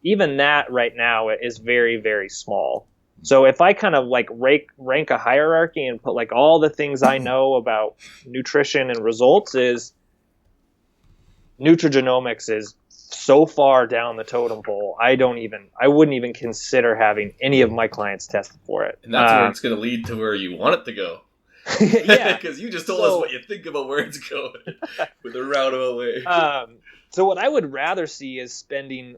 even that right now is very, very small. So if I kind of like rank a hierarchy and put like all the things I know about nutrition and results, is nutrigenomics is so far down the totem pole. I wouldn't even consider having any of my clients tested for it. And that's where it's going to lead to where you want it to go. Yeah, because you just told us what you think about where it's going with a roundabout way. So what I would rather see is spending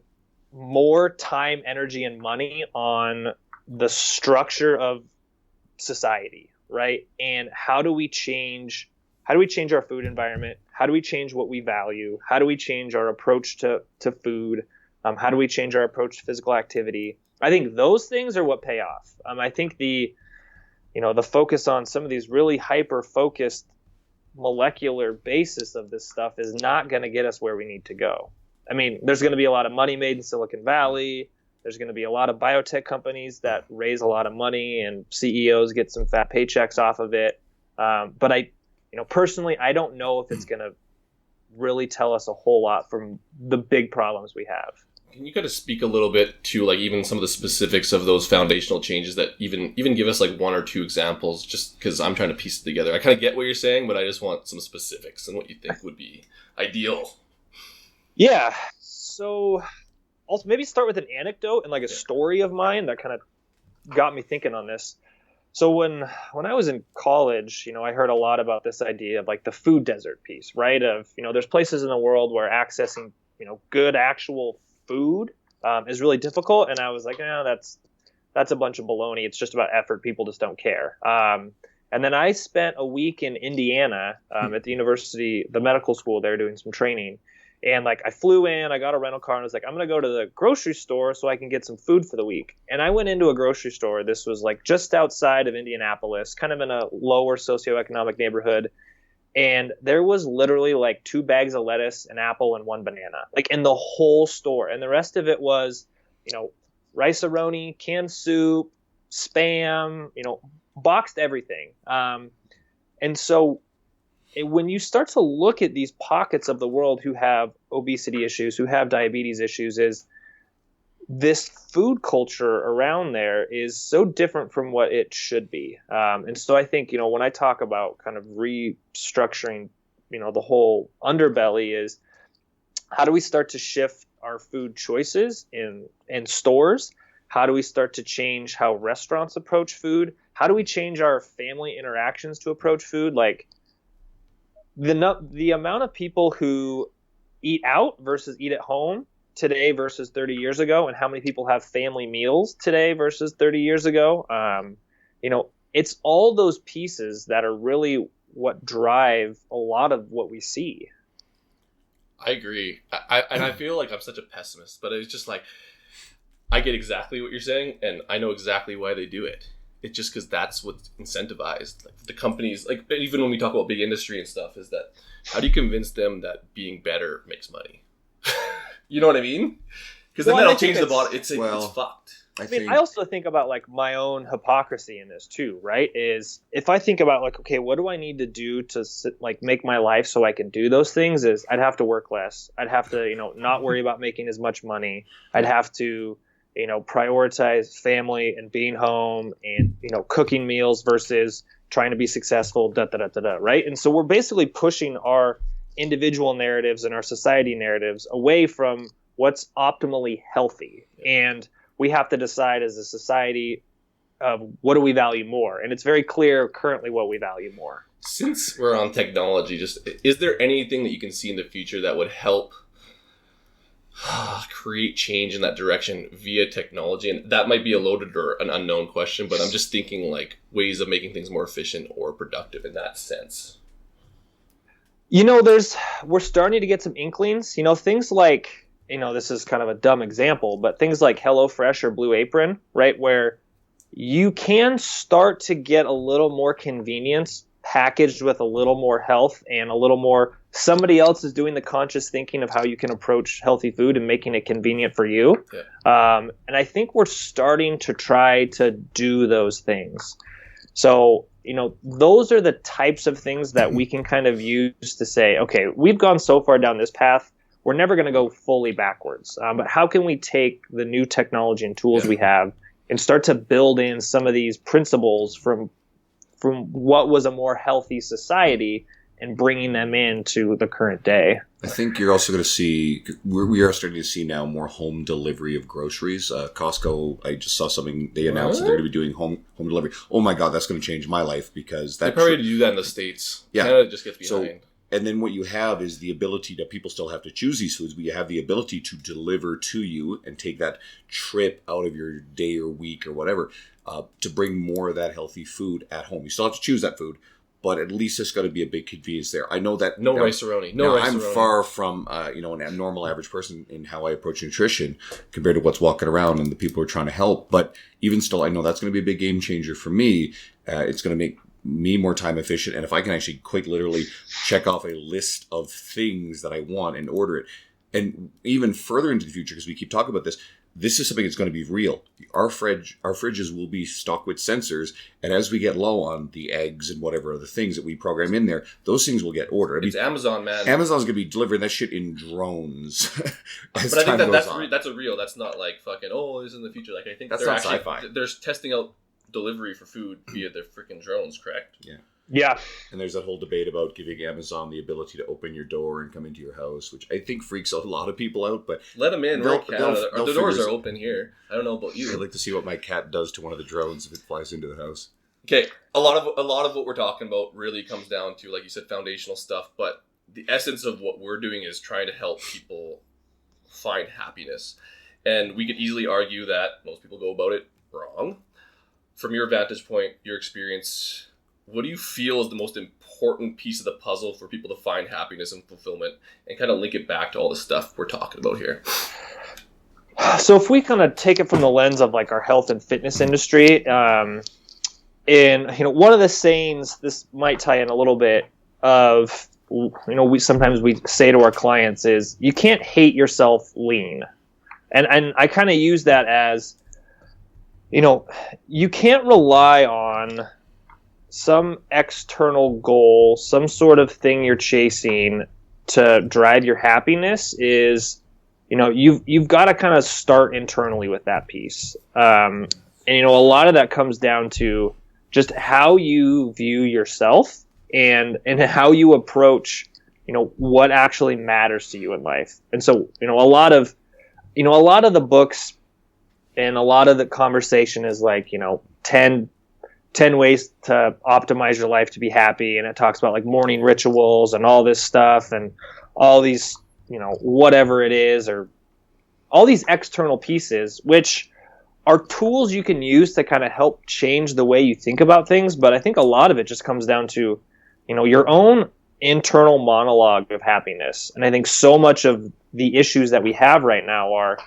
more time, energy, and money on the structure of society, right? And how do we change our food environment? How do we change what we value? How do we change our approach to food? How do we change our approach to physical activity? I think those things are what pay off. I think the focus on some of these really hyper-focused molecular basis of this stuff is not going to get us where we need to go. There's going to be a lot of money made in Silicon Valley. There's going to be a lot of biotech companies that raise a lot of money and CEOs get some fat paychecks off of it. But personally, I don't know if it's going to really tell us a whole lot from the big problems we have. Can you kind of speak a little bit to like even some of the specifics of those foundational changes that even give us like 1 or 2 examples, just because I'm trying to piece it together. I kind of get what you're saying, but I just want some specifics and what you think would be ideal. Yeah. So also maybe start with an anecdote and like a story of mine that kind of got me thinking on this. So when I was in college, I heard a lot about this idea of like the food desert piece, right? Of, there's places in the world where accessing, good actual food is really difficult. And I was like, that's a bunch of baloney. It's just about effort. People just don't care. And then I spent a week in Indiana at the university, the medical school there, doing some training. And like I flew in, I got a rental car, and I was like, I'm going to go to the grocery store so I can get some food for the week. And I went into a grocery store. This was like just outside of Indianapolis, kind of in a lower socioeconomic neighborhood. And there was literally like 2 bags of lettuce, an apple, and 1 banana, like in the whole store. And the rest of it was, rice-a-roni, canned soup, Spam, boxed everything. And so when you start to look at these pockets of the world who have obesity issues, who have diabetes issues, is this food culture around there is so different from what it should be. And so I think, when I talk about kind of restructuring, the whole underbelly, is how do we start to shift our food choices in stores? How do we start to change how restaurants approach food? How do we change our family interactions to approach food? Like the amount of people who eat out versus eat at home today versus 30 years ago, and how many people have family meals today versus 30 years ago. It's all those pieces that are really what drive a lot of what we see. I agree. I feel like I'm such a pessimist, but it's just like, I get exactly what you're saying, and I know exactly why they do it. it's just because that's what's incentivized. Like the companies, like even when we talk about big industry and stuff, is that how do you convince them that being better makes money? You know what I mean? Because then that'll change the bottom. It's fucked. I also think about like my own hypocrisy in this too, right? Is if I think about like, okay, what do I need to do to like make my life so I can do those things? Is I'd have to work less. I'd have to, not worry about making as much money. I'd have to, prioritize family and being home and, cooking meals versus trying to be successful, right? And so we're basically pushing our individual narratives and our society narratives away from what's optimally healthy. And we have to decide as a society what do we value more. And it's very clear currently what we value more. Since we're on technology, just is there anything that you can see in the future that would help create change in that direction via technology? And that might be a loaded or an unknown question, but I'm just thinking like ways of making things more efficient or productive in that sense. We're starting to get some inklings, things like, this is kind of a dumb example, but things like HelloFresh or Blue Apron, right? Where you can start to get a little more convenience packaged with a little more health and a little more, somebody else is doing the conscious thinking of how you can approach healthy food and making it convenient for you. Yeah. And I think we're starting to try to do those things. So, those are the types of things that we can kind of use to say, okay, we've gone so far down this path, we're never going to go fully backwards. But how can we take the new technology and tools we have and start to build in some of these principles from what was a more healthy society and bringing them into the current day? I think you're also going to see, we are starting to see now more home delivery of groceries. Costco, I just saw something, they announced that they're going to be doing home delivery. Oh my God, that's going to change my life because they probably do that in the States. Yeah. Canada just gets behind. And then what you have is the ability that people still have to choose these foods, but you have the ability to deliver to you and take that trip out of your day or week or whatever to bring more of that healthy food at home. You still have to choose that food, but at least there's got to be a big convenience there. I know that no rice-a-roni. No rice-a-roni. I'm far from a normal average person in how I approach nutrition compared to what's walking around and the people who are trying to help. But even still, I know that's going to be a big game changer for me. It's going to make me more time efficient, and if I can actually quite literally check off a list of things that I want and order it, and even further into the future, because we keep talking about this is something that's going to be real. Our fridges will be stocked with sensors, and as we get low on the eggs and whatever other things that we program in there, those things will get ordered. It's Amazon, man. Amazon's going to be delivering that shit in drones. But I think that's a real. That's not like fucking, this is in the future. Like I think that's not sci-fi. They're testing out delivery for food via their freaking drones, correct? Yeah. And there's that whole debate about giving Amazon the ability to open your door and come into your house, which I think freaks a lot of people out. But let them in. The doors are open here. I don't know about you. I'd like to see what my cat does to one of the drones if it flies into the house. Okay, a lot of what we're talking about really comes down to, like you said, foundational stuff. But the essence of what we're doing is trying to help people find happiness, and we could easily argue that most people go about it wrong. From your vantage point, your experience, what do you feel is the most important piece of the puzzle for people to find happiness and fulfillment and kind of link it back to all the stuff we're talking about here? So if we kind of take it from the lens of like our health and fitness industry, and one of the sayings, this might tie in a little bit of, we sometimes say to our clients is, you can't hate yourself lean. And I kind of use that as, you can't rely on some external goal, some sort of thing you're chasing to drive your happiness. Is, you've got to kind of start internally with that piece. And, a lot of that comes down to just how you view yourself and how you approach, what actually matters to you in life. And so, a lot of the books and a lot of the conversation is like, 10 ways to optimize your life to be happy. And it talks about like morning rituals and all this stuff and all these, whatever it is, or all these external pieces, which are tools you can use to kind of help change the way you think about things. But I think a lot of it just comes down to, your own internal monologue of happiness. And I think so much of the issues that we have right now are,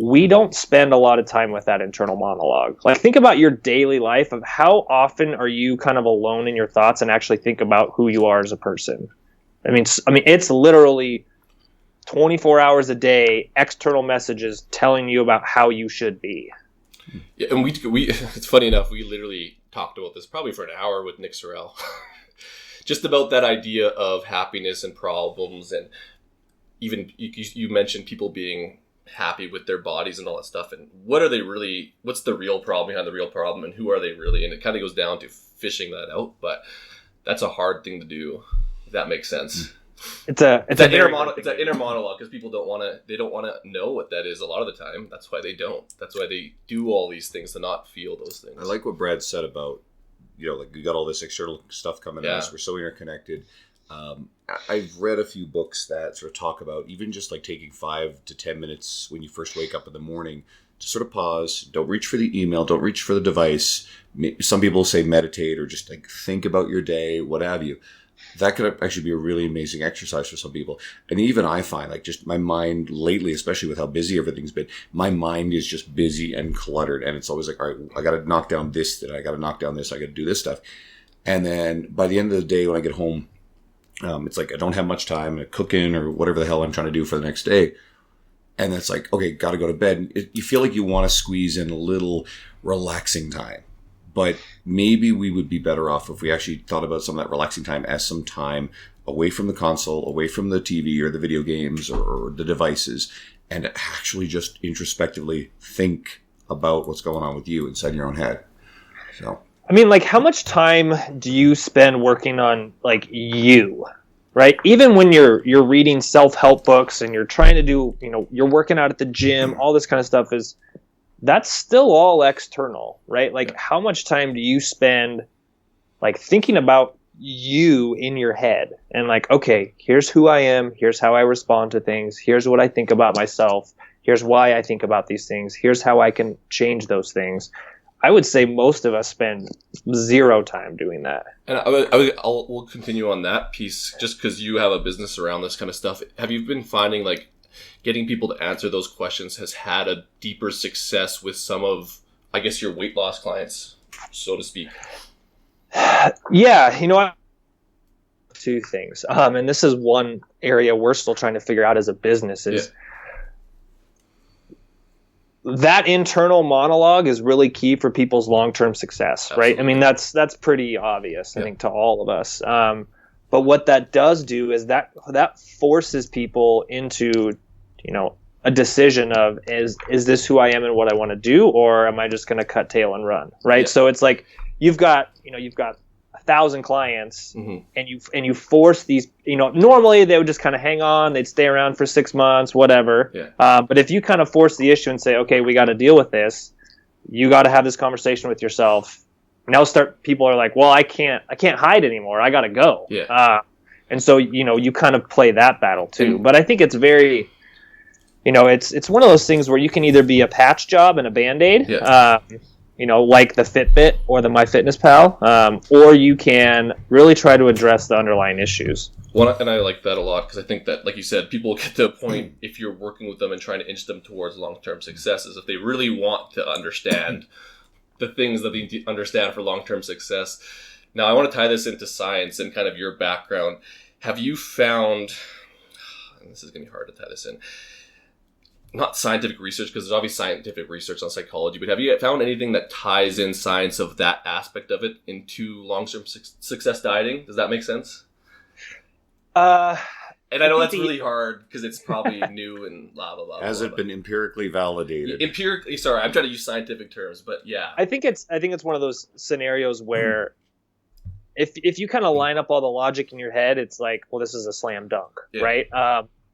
we don't spend a lot of time with that internal monologue. Like, think about your daily life of how often are you kind of alone in your thoughts and actually think about who you are as a person. I mean, it's literally 24 hours a day, external messages telling you about how you should be. Yeah, and we it's funny enough, we literally talked about this probably for an hour with Nick Sorrell. Just about that idea of happiness and problems, and even you mentioned people being happy with their bodies and all that stuff, and what's the real problem behind the real problem, and who are they really? And it kind of goes down to fishing that out, but that's a hard thing to do, if that makes sense. It's that inner monologue, because people don't want to know what that is a lot of the time. That's why they don't. That's why they do all these things to not feel those things. I like what Brad said about, like, we got all this external stuff coming at us. We're so interconnected. I've read a few books that sort of talk about even just like taking 5 to 10 minutes when you first wake up in the morning to sort of pause. Don't reach for the email. Don't reach for the device. Some people say meditate or just like think about your day, what have you. That could actually be a really amazing exercise for some people. And even I find, like, just my mind lately, especially with how busy everything's been, my mind is just busy and cluttered. And it's always like, all right, I got to knock down this, I got to knock down this, I got to do this stuff. And then by the end of the day, when I get home, it's like I don't have much time to cook in or whatever the hell I'm trying to do for the next day. And it's like, okay, got to go to bed. You feel like you want to squeeze in a little relaxing time. But maybe we would be better off if we actually thought about some of that relaxing time as some time away from the console, away from the TV or the video games or the devices, and actually just introspectively think about what's going on with you inside your own head. So, I mean, like, how much time do you spend working on, like, you, right? Even when you're reading self-help books and you're trying to do, you're working out at the gym, all this kind of stuff that's still all external, right? Like, how much time do you spend, like, thinking about you in your head and, like, okay, here's who I am, here's how I respond to things, here's what I think about myself, here's why I think about these things, here's how I can change those things. I would say most of us spend 0 time doing that. And we'll continue on that piece just because you have a business around this kind of stuff. Have you been finding, like, getting people to answer those questions has had a deeper success with some of, I guess, your weight loss clients, so to speak? Yeah, two things. And this is one area we're still trying to figure out as a business is that internal monologue is really key for people's long-term success, right? Absolutely. I mean, that's pretty obvious, I think, to all of us. But what that does do is that forces people into, a decision of is this who I am and what I want to do, or am I just going to cut tail and run, right? Yeah. So it's like you've got 1,000 clients, mm-hmm. and you force these. Normally they would just kind of hang on, they'd stay around for 6 months, whatever. Yeah. But if you kind of force the issue and say, okay, we got to deal with this, you got to have this conversation with yourself. Now people are like, well, I can't hide anymore. I got to go. Yeah. And so you kind of play that battle too. Mm-hmm. But I think it's very. It's one of those things where you can either be a patch job and a Band-Aid, like the Fitbit or the MyFitnessPal, or you can really try to address the underlying issues. And I like that a lot because I think that, like you said, people get to a point if you're working with them and trying to inch them towards long-term successes, if they really want to understand the things that they need to understand for long-term success. Now, I want to tie this into science and kind of your background. Have you found, and this is going to be hard to tie this in, not scientific research, because there's obviously scientific research on psychology, but have you found anything that ties in science of that aspect of it into long-term success dieting? Does that make sense? And I know that's really hard because it's probably new and blah, blah, blah. Has it been empirically validated? Empirically, sorry, I'm trying to use scientific terms, but yeah. I think it's one of those scenarios where if you kind of line up all the logic in your head, it's like, well, this is a slam dunk, right?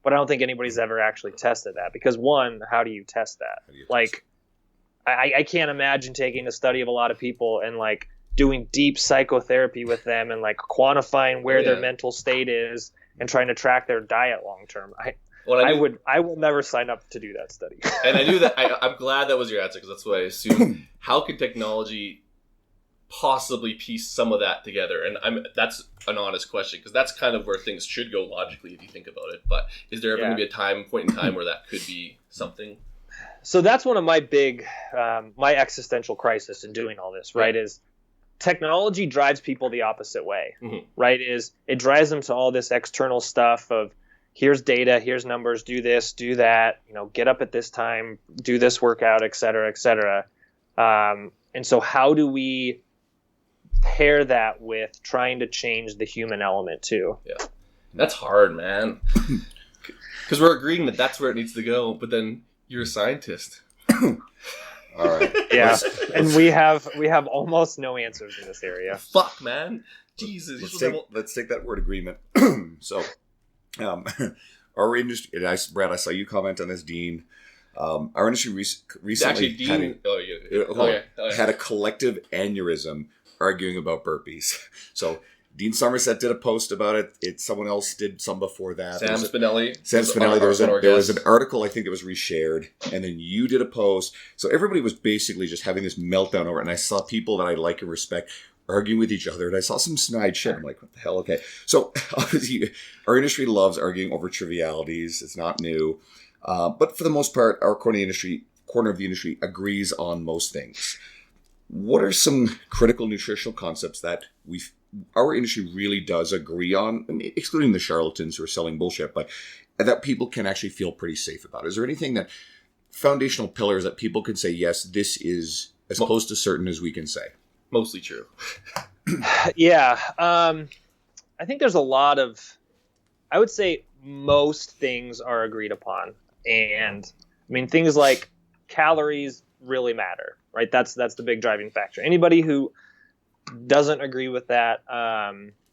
But I don't think anybody's ever actually tested that because, one, how do you test that? I can't imagine taking a study of a lot of people and like doing deep psychotherapy with them and like quantifying where their mental state is and trying to track their diet long term. I will never sign up to do that study. And I knew that. I'm glad that was your answer because that's what I assumed. How can technology possibly piece some of that together? And that's an honest question because that's kind of where things should go logically if you think about it. But is there ever going to be a point in time where that could be something? So that's one of my big, my existential crisis in doing all this, right? Is technology drives people the opposite way, right? Is it drives them to all this external stuff of here's data, here's numbers, do this, do that, get up at this time, do this workout, et cetera, et cetera. And so how do we pair that with trying to change the human element too? Yeah, that's hard, man. Because we're agreeing that that's where it needs to go, but then you're a scientist. All right. Yeah, and we have almost no answers in this area. Fuck, man. Jesus. Let's take that word agreement. So, our industry, and Brad, I saw you comment on this, Dean. Our industry recently had a collective aneurysm arguing about burpees. So Dean Somerset did a post about it. Someone else did some before that. Sam Spinelli. There was an article, I think it was reshared, and then you did a post. So everybody was basically just having this meltdown over it. And I saw people that I like and respect arguing with each other, and I saw some snide shit. I'm like, what the hell? Okay. So obviously, our industry loves arguing over trivialities. It's not new. But for the most part, our corner of the industry agrees on most things. What are some critical nutritional concepts that our industry really does agree on, excluding the charlatans who are selling bullshit, but that people can actually feel pretty safe about? Is there anything that foundational pillars that people can say, yes, this is as close to certain as we can say? Mostly true. Yeah. I think there's a lot of, I would say most things are agreed upon. And I mean, things like calories really matter, right? That's the big driving factor. Anybody who doesn't agree with that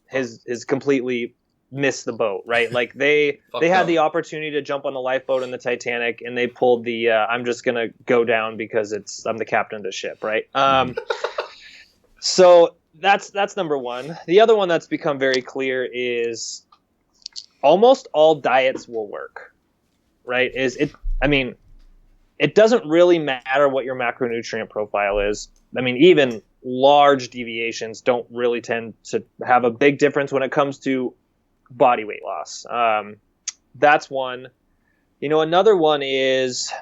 has completely missed the boat, right? Like they had the opportunity to jump on the lifeboat in the Titanic, and they pulled the I'm just gonna go down because I'm the captain of the ship, right? So that's number one. The other one that's become very clear is almost all diets will work, right? It doesn't really matter what your macronutrient profile is. I mean, even large deviations don't really tend to have a big difference when it comes to body weight loss. That's one. Another one is,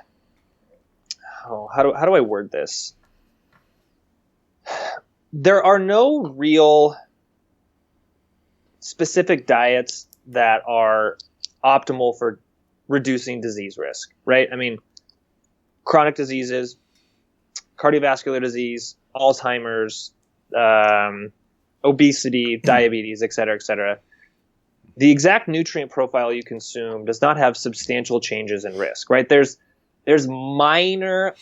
how do I word this? There are no real specific diets that are optimal for reducing disease risk, right? I mean, chronic diseases, cardiovascular disease, Alzheimer's, obesity, diabetes, et cetera, et cetera. The exact nutrient profile you consume does not have substantial changes in risk, right? There's minor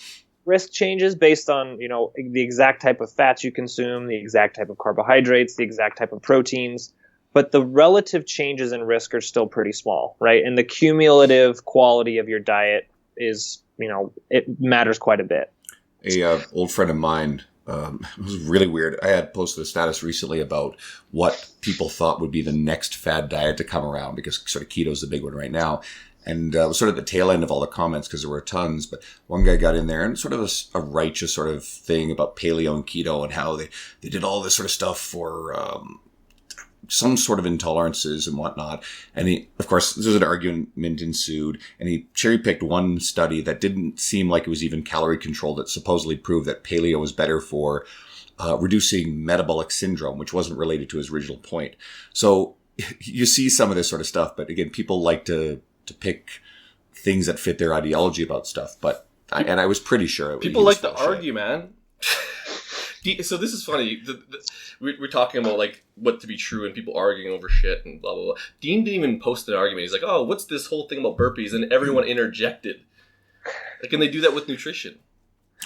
risk changes based on, the exact type of fats you consume, the exact type of carbohydrates, the exact type of proteins, but the relative changes in risk are still pretty small, right? And the cumulative quality of your diet is, it matters quite a bit. A old friend of mine, it was really weird. I had posted a status recently about what people thought would be the next fad diet to come around, because sort of keto is the big one right now. And it was sort of the tail end of all the comments because there were tons. But one guy got in there and sort of a righteous sort of thing about paleo and keto and how they did all this sort of stuff for some sort of intolerances and whatnot. And he, of course, there's an argument ensued, and he cherry-picked one study that didn't seem like it was even calorie controlled that supposedly proved that paleo was better for reducing metabolic syndrome, which wasn't related to his original point. So you see some of this sort of stuff, but again, people like to pick things that fit their ideology about stuff. But I was pretty sure people like to argue, man. So this is funny. We're talking about like what to be true and people arguing over shit and blah blah blah. Dean didn't even post an argument. He's like, "Oh, what's this whole thing about burpees?" And everyone interjected. Like, and they do that with nutrition.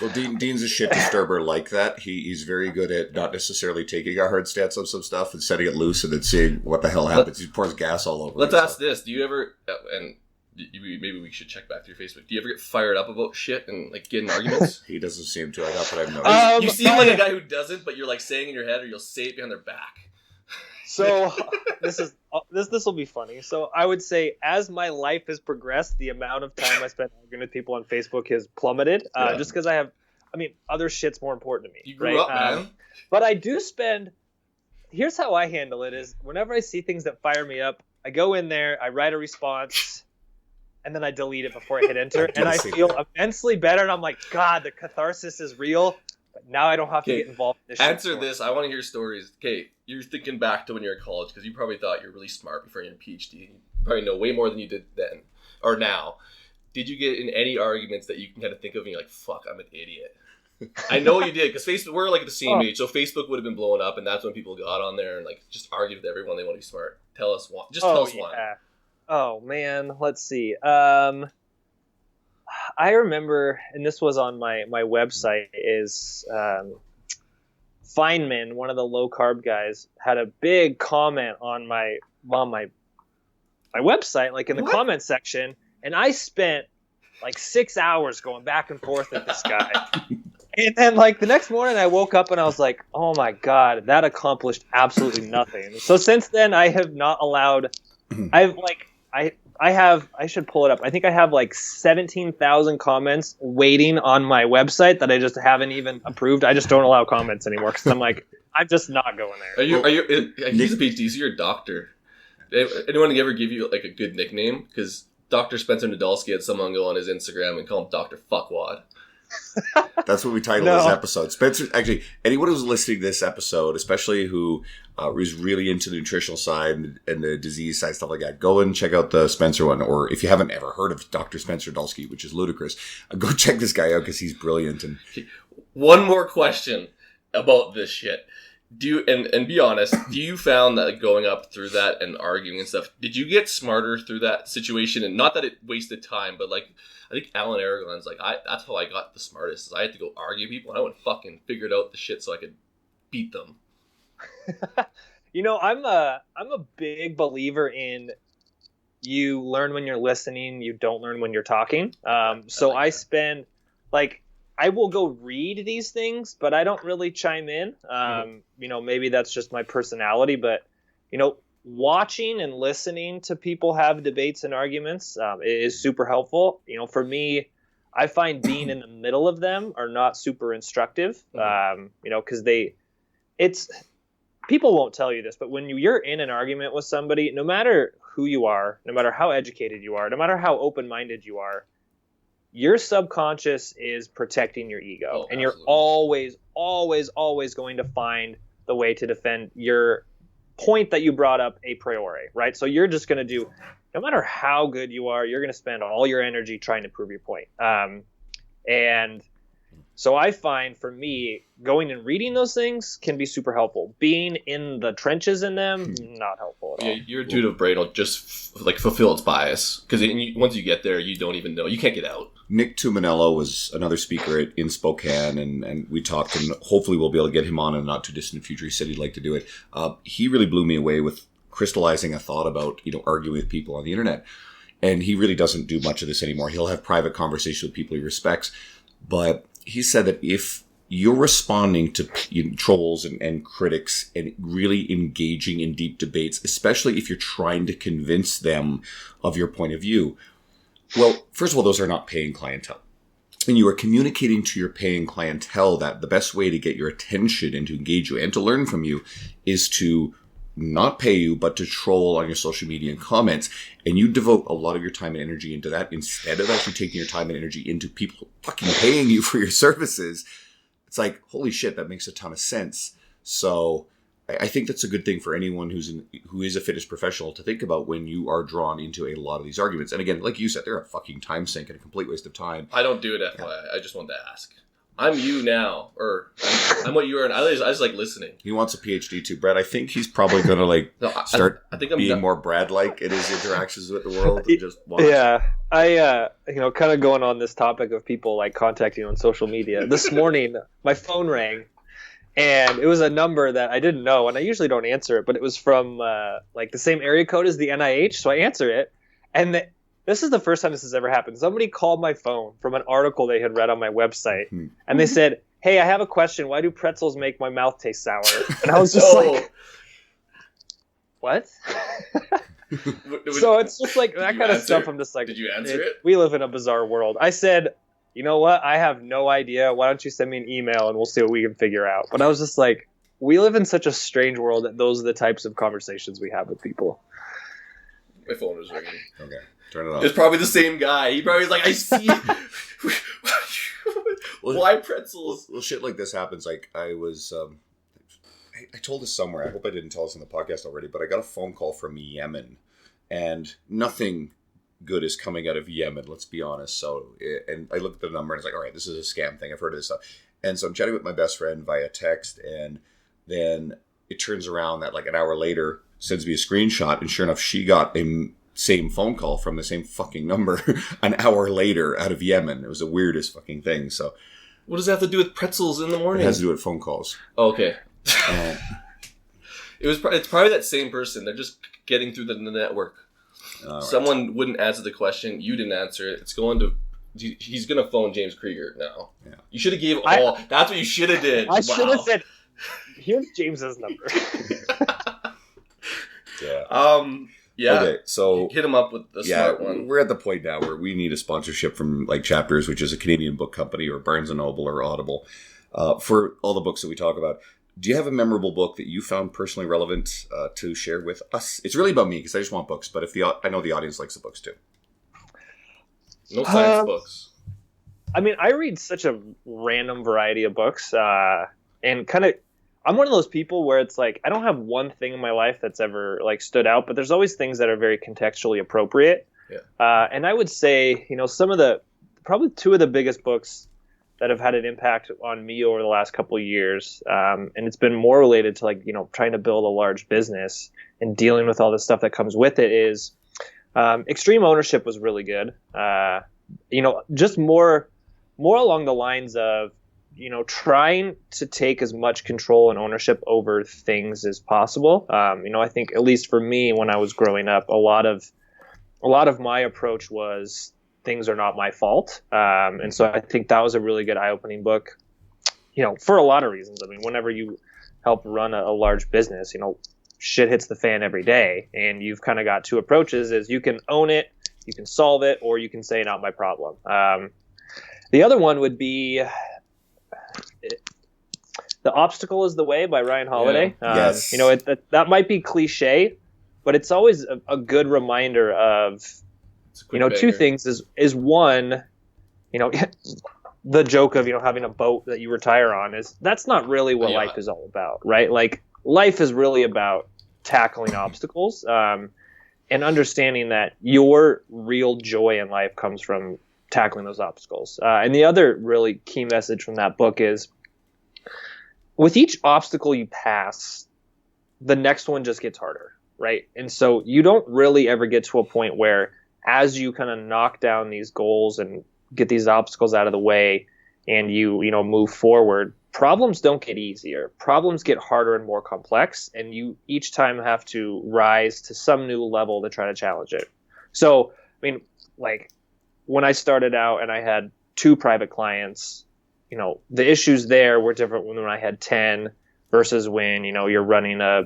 Well, Dean's a shit disturber like that. He's very good at not necessarily taking a hard stance on some stuff and setting it loose and then seeing what the hell happens. He pours gas all over. Let's ask this: do you ever and maybe we should check back through your Facebook. Do you ever get fired up about shit and like get in arguments? He doesn't seem to. I know, but I've noticed. You seem like a guy who doesn't, but you're like saying in your head, or you'll say it behind their back. So this will be funny. So I would say, as my life has progressed, the amount of time I spend arguing with people on Facebook has plummeted. Just because other shit's more important to me. You grew up, man. But I do spend. Here's how I handle it: is whenever I see things that fire me up, I go in there, I write a response. and then I delete it before I hit enter, and I feel immensely better, and I'm like, God, the catharsis is real, but now I don't have to get involved in this shit. Answer this. I want to hear stories. Okay, you're thinking back to when you were in college, because you probably thought you were really smart before you had a PhD. You probably know way more than you did then, or now. Did you get in any arguments that you can kind of think of and you're like, fuck, I'm an idiot? I know you did, because Facebook, we're like at the same age, so Facebook would have been blowing up, and that's when people got on there and like just argued with everyone they want to be smart. Tell us one. Just tell us one. Oh man, let's see. I remember, and this was on my website, is Feynman, one of the low carb guys, had a big comment on my website, like in the comment section, and I spent like 6 hours going back and forth with this guy. And then like the next morning I woke up and I was like, oh my God, that accomplished absolutely nothing. So since then I have not allowed, I should pull it up. I think I have like 17,000 comments waiting on my website that I just haven't even approved. I just don't allow comments anymore because I'm like, I'm just not going there. He's a PhD, so you're a doctor. Anyone ever give you like a good nickname? Because Dr. Spencer Nadolsky had someone go on his Instagram and call him Dr. Fuckwad. That's what we titled this episode. Spencer, actually, anyone who's listening to this episode, especially who is really into the nutritional side and the disease side, stuff like that, go and check out the Spencer one. Or if you haven't ever heard of Dr. Spencer Nadolsky, which is ludicrous, go check this guy out because he's brilliant. And one more question about this shit. Do you, and be honest, do you found that going up through that and arguing and stuff, did you get smarter through that situation? And not that it wasted time, but like, I think Alan Aragon's like, that's how I got the smartest, is I had to go argue people, and I went fucking figured out the shit so I could beat them. You know, I'm a big believer in you learn when you're listening, you don't learn when you're talking. So I spend, like, I will go read these things, but I don't really chime in. You know, maybe that's just my personality, but, you know, watching and listening to people have debates and arguments is super helpful. You know, for me, I find being in the middle of them are not super instructive, you know, because people won't tell you this, but when you're in an argument with somebody, no matter who you are, no matter how educated you are, no matter how open-minded you are, your subconscious is protecting your ego, and you're always going to find the way to defend your point that you brought up a priori, right? So you're just going to do, no matter how good you are, you're going to spend all your energy trying to prove your point. And so I find, for me, going and reading those things can be super helpful. Being in the trenches in them, not helpful at all. Yeah, your intuitive brain will just fulfill its bias, because once you get there, you don't even know. You can't get out. Nick Tuminello was another speaker in Spokane, and we talked, and hopefully we'll be able to get him on in a not too distant future. He said he'd like to do it. He really blew me away with crystallizing a thought about, you know, arguing with people on the internet. And he really doesn't do much of this anymore. He'll have private conversations with people he respects. But he said that if you're responding to trolls and critics and really engaging in deep debates, especially if you're trying to convince them of your point of view, well, first of all, those are not paying clientele. And you are communicating to your paying clientele that the best way to get your attention and to engage you and to learn from you is to not pay you, but to troll on your social media and comments. And you devote a lot of your time and energy into that instead of actually taking your time and energy into people fucking paying you for your services. It's like, holy shit, that makes a ton of sense. So I think that's a good thing for anyone who is a fitness professional to think about when you are drawn into a lot of these arguments. And again, like you said, they're a fucking time sink and a complete waste of time. I don't do it, FYI. I just wanted to ask. I'm you now, or I'm what you are, and I just like listening. He wants a PhD too, Brad. I think he's probably going to start I think I'm being more Brad-like in his interactions with the world. And just watch. Yeah, I you know, kind of going on this topic of people like contacting you on social media. This morning, my phone rang, and it was a number that I didn't know, and I usually don't answer it, but it was from like the same area code as the NIH, so I answer it, and this is the first time this has ever happened. Somebody called my phone from an article they had read on my website, and they said, "Hey, I have a question. Why do pretzels make my mouth taste sour?" And I was just like, "What?" So it's just like that kind of stuff. I'm just like, did you answer it? We live in a bizarre world. I said, "You know what? I have no idea. Why don't you send me an email and we'll see what we can figure out?" But I was just like, we live in such a strange world that those are the types of conversations we have with people. My phone was ringing. Okay, turn it off. It's probably the same guy. He probably was like, I see. Why pretzels? Well, shit like this happens. Like I was, I told this somewhere. I hope I didn't tell this in the podcast already, but I got a phone call from Yemen, and nothing good is coming out of Yemen. Let's be honest. So, and I looked at the number and it's like, all right, this is a scam thing. I've heard of this stuff. And so I'm chatting with my best friend via text, and then it turns around that like an hour later sends me a screenshot, and sure enough, she got a same phone call from the same fucking number an hour later out of Yemen. It was the weirdest fucking thing. So, what does that have to do with pretzels in the morning? It has to do with phone calls. Oh, okay. It's probably that same person. They're just getting through the network. Right. Someone wouldn't answer the question. You didn't answer it. It's going to. He's going to phone James Krieger now. Yeah. You should have gave all. That's what you should have did. I should have said, here's James's number. Yeah. Yeah. Okay, so hit him up with the smart one. We're at the point now where we need a sponsorship from like Chapters, which is a Canadian book company, or Barnes & Noble or Audible, for all the books that we talk about. Do you have a memorable book that you found personally relevant to share with us? It's really about me because I just want books, but I know the audience likes the books too. No science books. I mean, I read such a random variety of books, and kind of, I'm one of those people where it's like, I don't have one thing in my life that's ever like stood out, but there's always things that are very contextually appropriate. Yeah. And I would say, probably two of the biggest books that have had an impact on me over the last couple of years, and it's been more related to like, trying to build a large business and dealing with all the stuff that comes with it, is Extreme Ownership was really good. Just more along the lines of, trying to take as much control and ownership over things as possible. I think at least for me, when I was growing up, a lot of my approach was things are not my fault. And so I think that was a really good eye-opening book, for a lot of reasons. I mean, whenever you help run a large business, shit hits the fan every day, and you've kind of got two approaches: is you can own it, you can solve it, or you can say not my problem. The other one would be The Obstacle is the Way by Ryan Holiday. Yeah. Yes. That might be cliche, but it's always a good reminder of, two things is one, the joke of, having a boat that you retire on that's not really what life is all about, right? Like life is really about tackling obstacles, and understanding that your real joy in life comes from tackling those obstacles. And the other really key message from that book is, with each obstacle you pass, the next one just gets harder, right? And so you don't really ever get to a point where, as you kind of knock down these goals and get these obstacles out of the way, and you move forward, problems don't get easier. Problems get harder and more complex, and you each time have to rise to some new level to try to challenge it. So, I mean, like when I started out and I had 2 private clients, the issues there were different when I had 10 versus when, you're running a,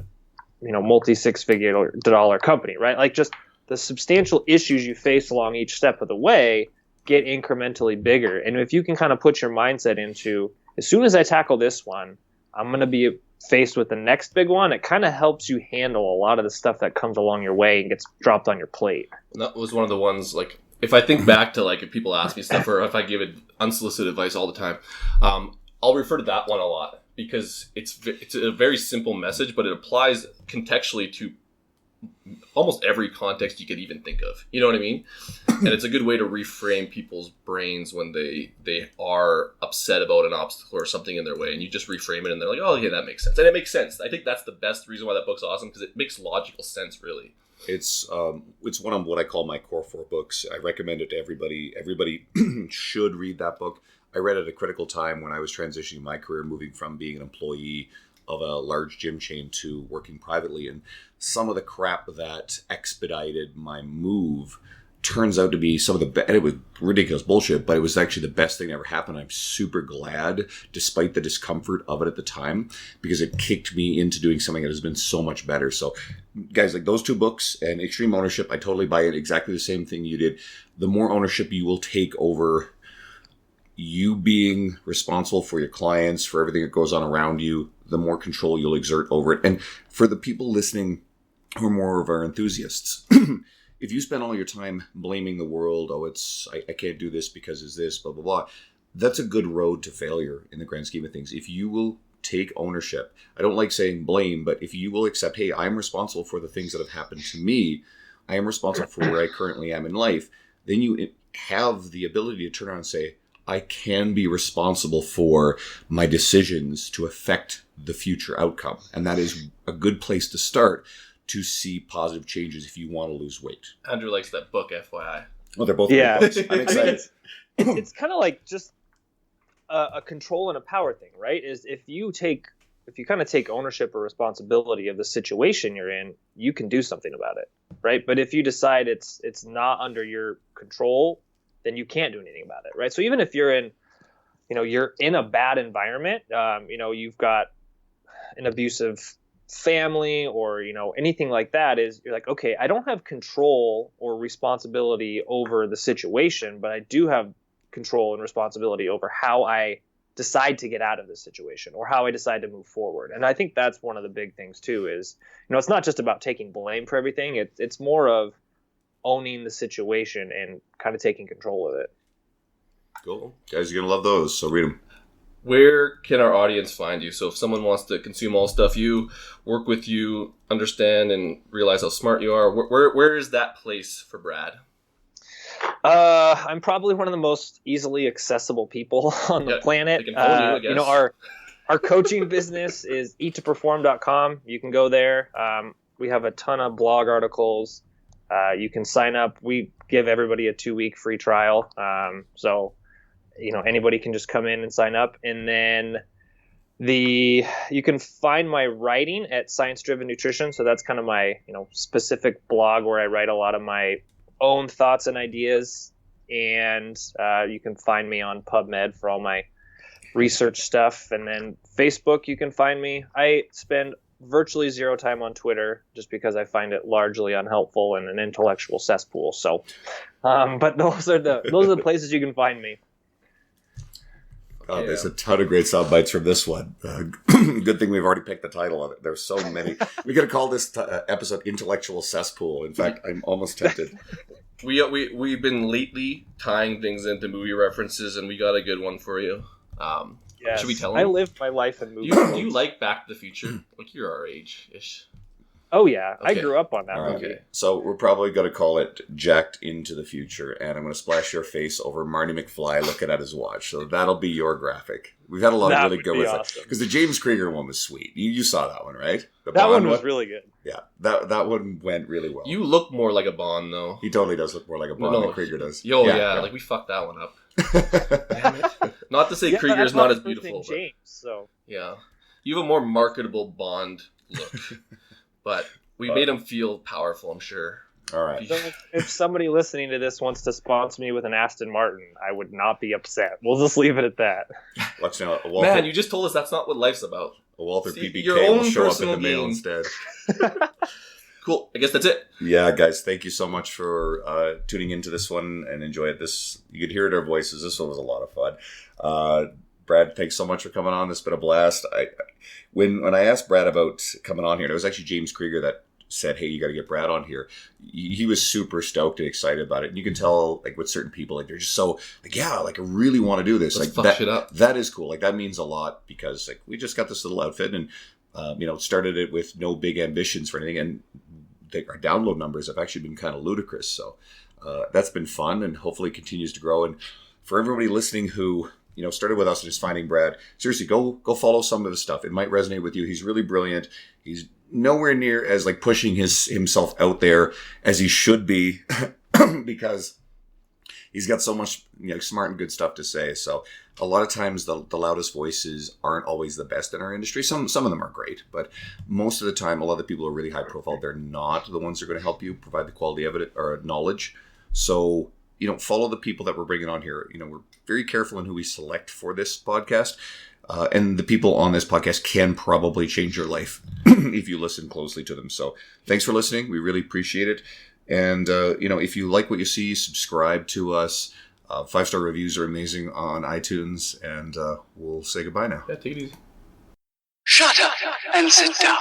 multi-six-figure dollar company, right? Like just the substantial issues you face along each step of the way get incrementally bigger. And if you can kind of put your mindset into, as soon as I tackle this one, I'm going to be faced with the next big one, it kind of helps you handle a lot of the stuff that comes along your way and gets dropped on your plate. And that was one of the ones, like, if I think back to, like, if people ask me stuff or if I give unsolicited advice all the time, I'll refer to that one a lot because it's a very simple message, but it applies contextually to almost every context you could even think of. You know what I mean? And it's a good way to reframe people's brains when they are upset about an obstacle or something in their way, and you just reframe it and they're like, oh yeah, that makes sense. And it makes sense. I think that's the best reason why that book's awesome, because it makes logical sense, really. It's one of what I call my core 4 books. I recommend it to everybody. Everybody should read that book. I read it at a critical time when I was transitioning my career, moving from being an employee of a large gym chain to working privately. And some of the crap that expedited my move turns out to be some of the and it was ridiculous bullshit, but it was actually the best thing that ever happened. I'm super glad, despite the discomfort of it at the time, because it kicked me into doing something that has been so much better. So guys, like those 2 books and Extreme Ownership, I totally buy it. Exactly the same thing you did. The more ownership you will take over you being responsible for your clients, for everything that goes on around you, the more control you'll exert over it. And for the people listening who are more of our enthusiasts, if you spend all your time blaming the world, I can't do this because it's this, blah, blah, blah, that's a good road to failure in the grand scheme of things. If you will take ownership, I don't like saying blame, but if you will accept, hey, I'm responsible for the things that have happened to me, I am responsible for where I currently am in life, then you have the ability to turn around and say, I can be responsible for my decisions to affect the future outcome. And that is a good place to start to see positive changes if you want to lose weight. Andrew likes that book, FYI. Well, they're both great books. I'm excited. It's kind of like just a control and a power thing, right? Is if you kind of take ownership or responsibility of the situation you're in, you can do something about it, right? But if you decide it's not under your control, then you can't do anything about it, right? So even if you're in a bad environment, you've got an abusive family or anything like that, is you're like, okay, I don't have control or responsibility over the situation, but I do have control and responsibility over how I decide to get out of this situation or how I decide to move forward. And I think that's one of the big things too, is it's not just about taking blame for everything. It's more of owning the situation and kind of taking control of it. Cool. Guys, you're gonna love those, so read them. Where can our audience find you? So if someone wants to consume all stuff you, work with you, understand and realize how smart you are, where is that place for Brad? I'm probably one of the most easily accessible people on the planet. They can phone you, I guess. Our coaching business is eattoperform.com. You can go there. We have a ton of blog articles. You can sign up. We give everybody a 2-week free trial. So anybody can just come in and sign up. And then you can find my writing at Science Driven Nutrition. So that's kind of my, specific blog where I write a lot of my own thoughts and ideas. And you can find me on PubMed for all my research stuff. And then Facebook, you can find me. I spend virtually zero time on Twitter just because I find it largely unhelpful and an intellectual cesspool. So, but those are the places you can find me. Oh, there's a ton of great sound bites from this one. Good thing we've already picked the title of it. There's so many. We could have called this episode Intellectual Cesspool. In fact, I'm almost tempted. We've been lately tying things into movie references, and we got a good one for you. Yes. Should we tell them? I live my life in movies. Do you like Back to the Future? Like, you're our age-ish. Oh, yeah. Okay. I grew up on that All right. movie. Okay. So we're probably going to call it Jacked into the Future, and I'm going to splash your face over Marty McFly looking at his watch. So that'll be your graphic. We've had a lot of really good ones. Awesome. Because the James Krieger one was sweet. You saw that one, right? The That Bond one was really good. Yeah, that one went really well. You look more like a Bond, though. He totally does look more like a Bond than Krieger does. Yeah, like we fucked that one up. Damn it. Not to say Krieger's not as beautiful. James, so. Yeah. You have a more marketable Bond look. But we made him feel powerful, I'm sure. All right. So if somebody listening to this wants to sponsor me with an Aston Martin, I would not be upset. We'll just leave it at that. Watch now. Walter, Man, you just told us that's not what life's about. a Walter See, PBK your will own show up in personal the mail gain. instead. Cool. I guess that's it. Yeah, guys, thank you so much for tuning into this one and enjoy it. You could hear it in our voices. This one was a lot of fun. Brad, thanks so much for coming on. This has been a blast. When I asked Brad about coming on here, and it was actually James Krieger that said, hey, you got to get Brad on here. He was super stoked and excited about it. And you can tell, like, with certain people, like, they're just so, like, yeah, like, I really want to do this. Let's like, fuck shit up. That is cool. Like, that means a lot because, like, we just got this little outfit and, started it with no big ambitions for anything. And our download numbers have actually been kind of ludicrous. So that's been fun and hopefully continues to grow. And for everybody listening who, started with us and just finding Brad, seriously, go follow some of his stuff. It might resonate with you. He's really brilliant. He's nowhere near as like pushing himself out there as he should be because he's got so much smart and good stuff to say. So a lot of times the loudest voices aren't always the best in our industry. Some of them are great, but most of the time, a lot of the people who are really high profile, they're not the ones that are going to help you provide the quality of it or knowledge. So, follow the people that we're bringing on here. We're very careful in who we select for this podcast. And the people on this podcast can probably change your life if you listen closely to them. So thanks for listening. We really appreciate it. And, if you like what you see, subscribe to us. 5-star reviews are amazing on iTunes. And we'll say goodbye now. Yeah, take it easy. Shut up and sit down.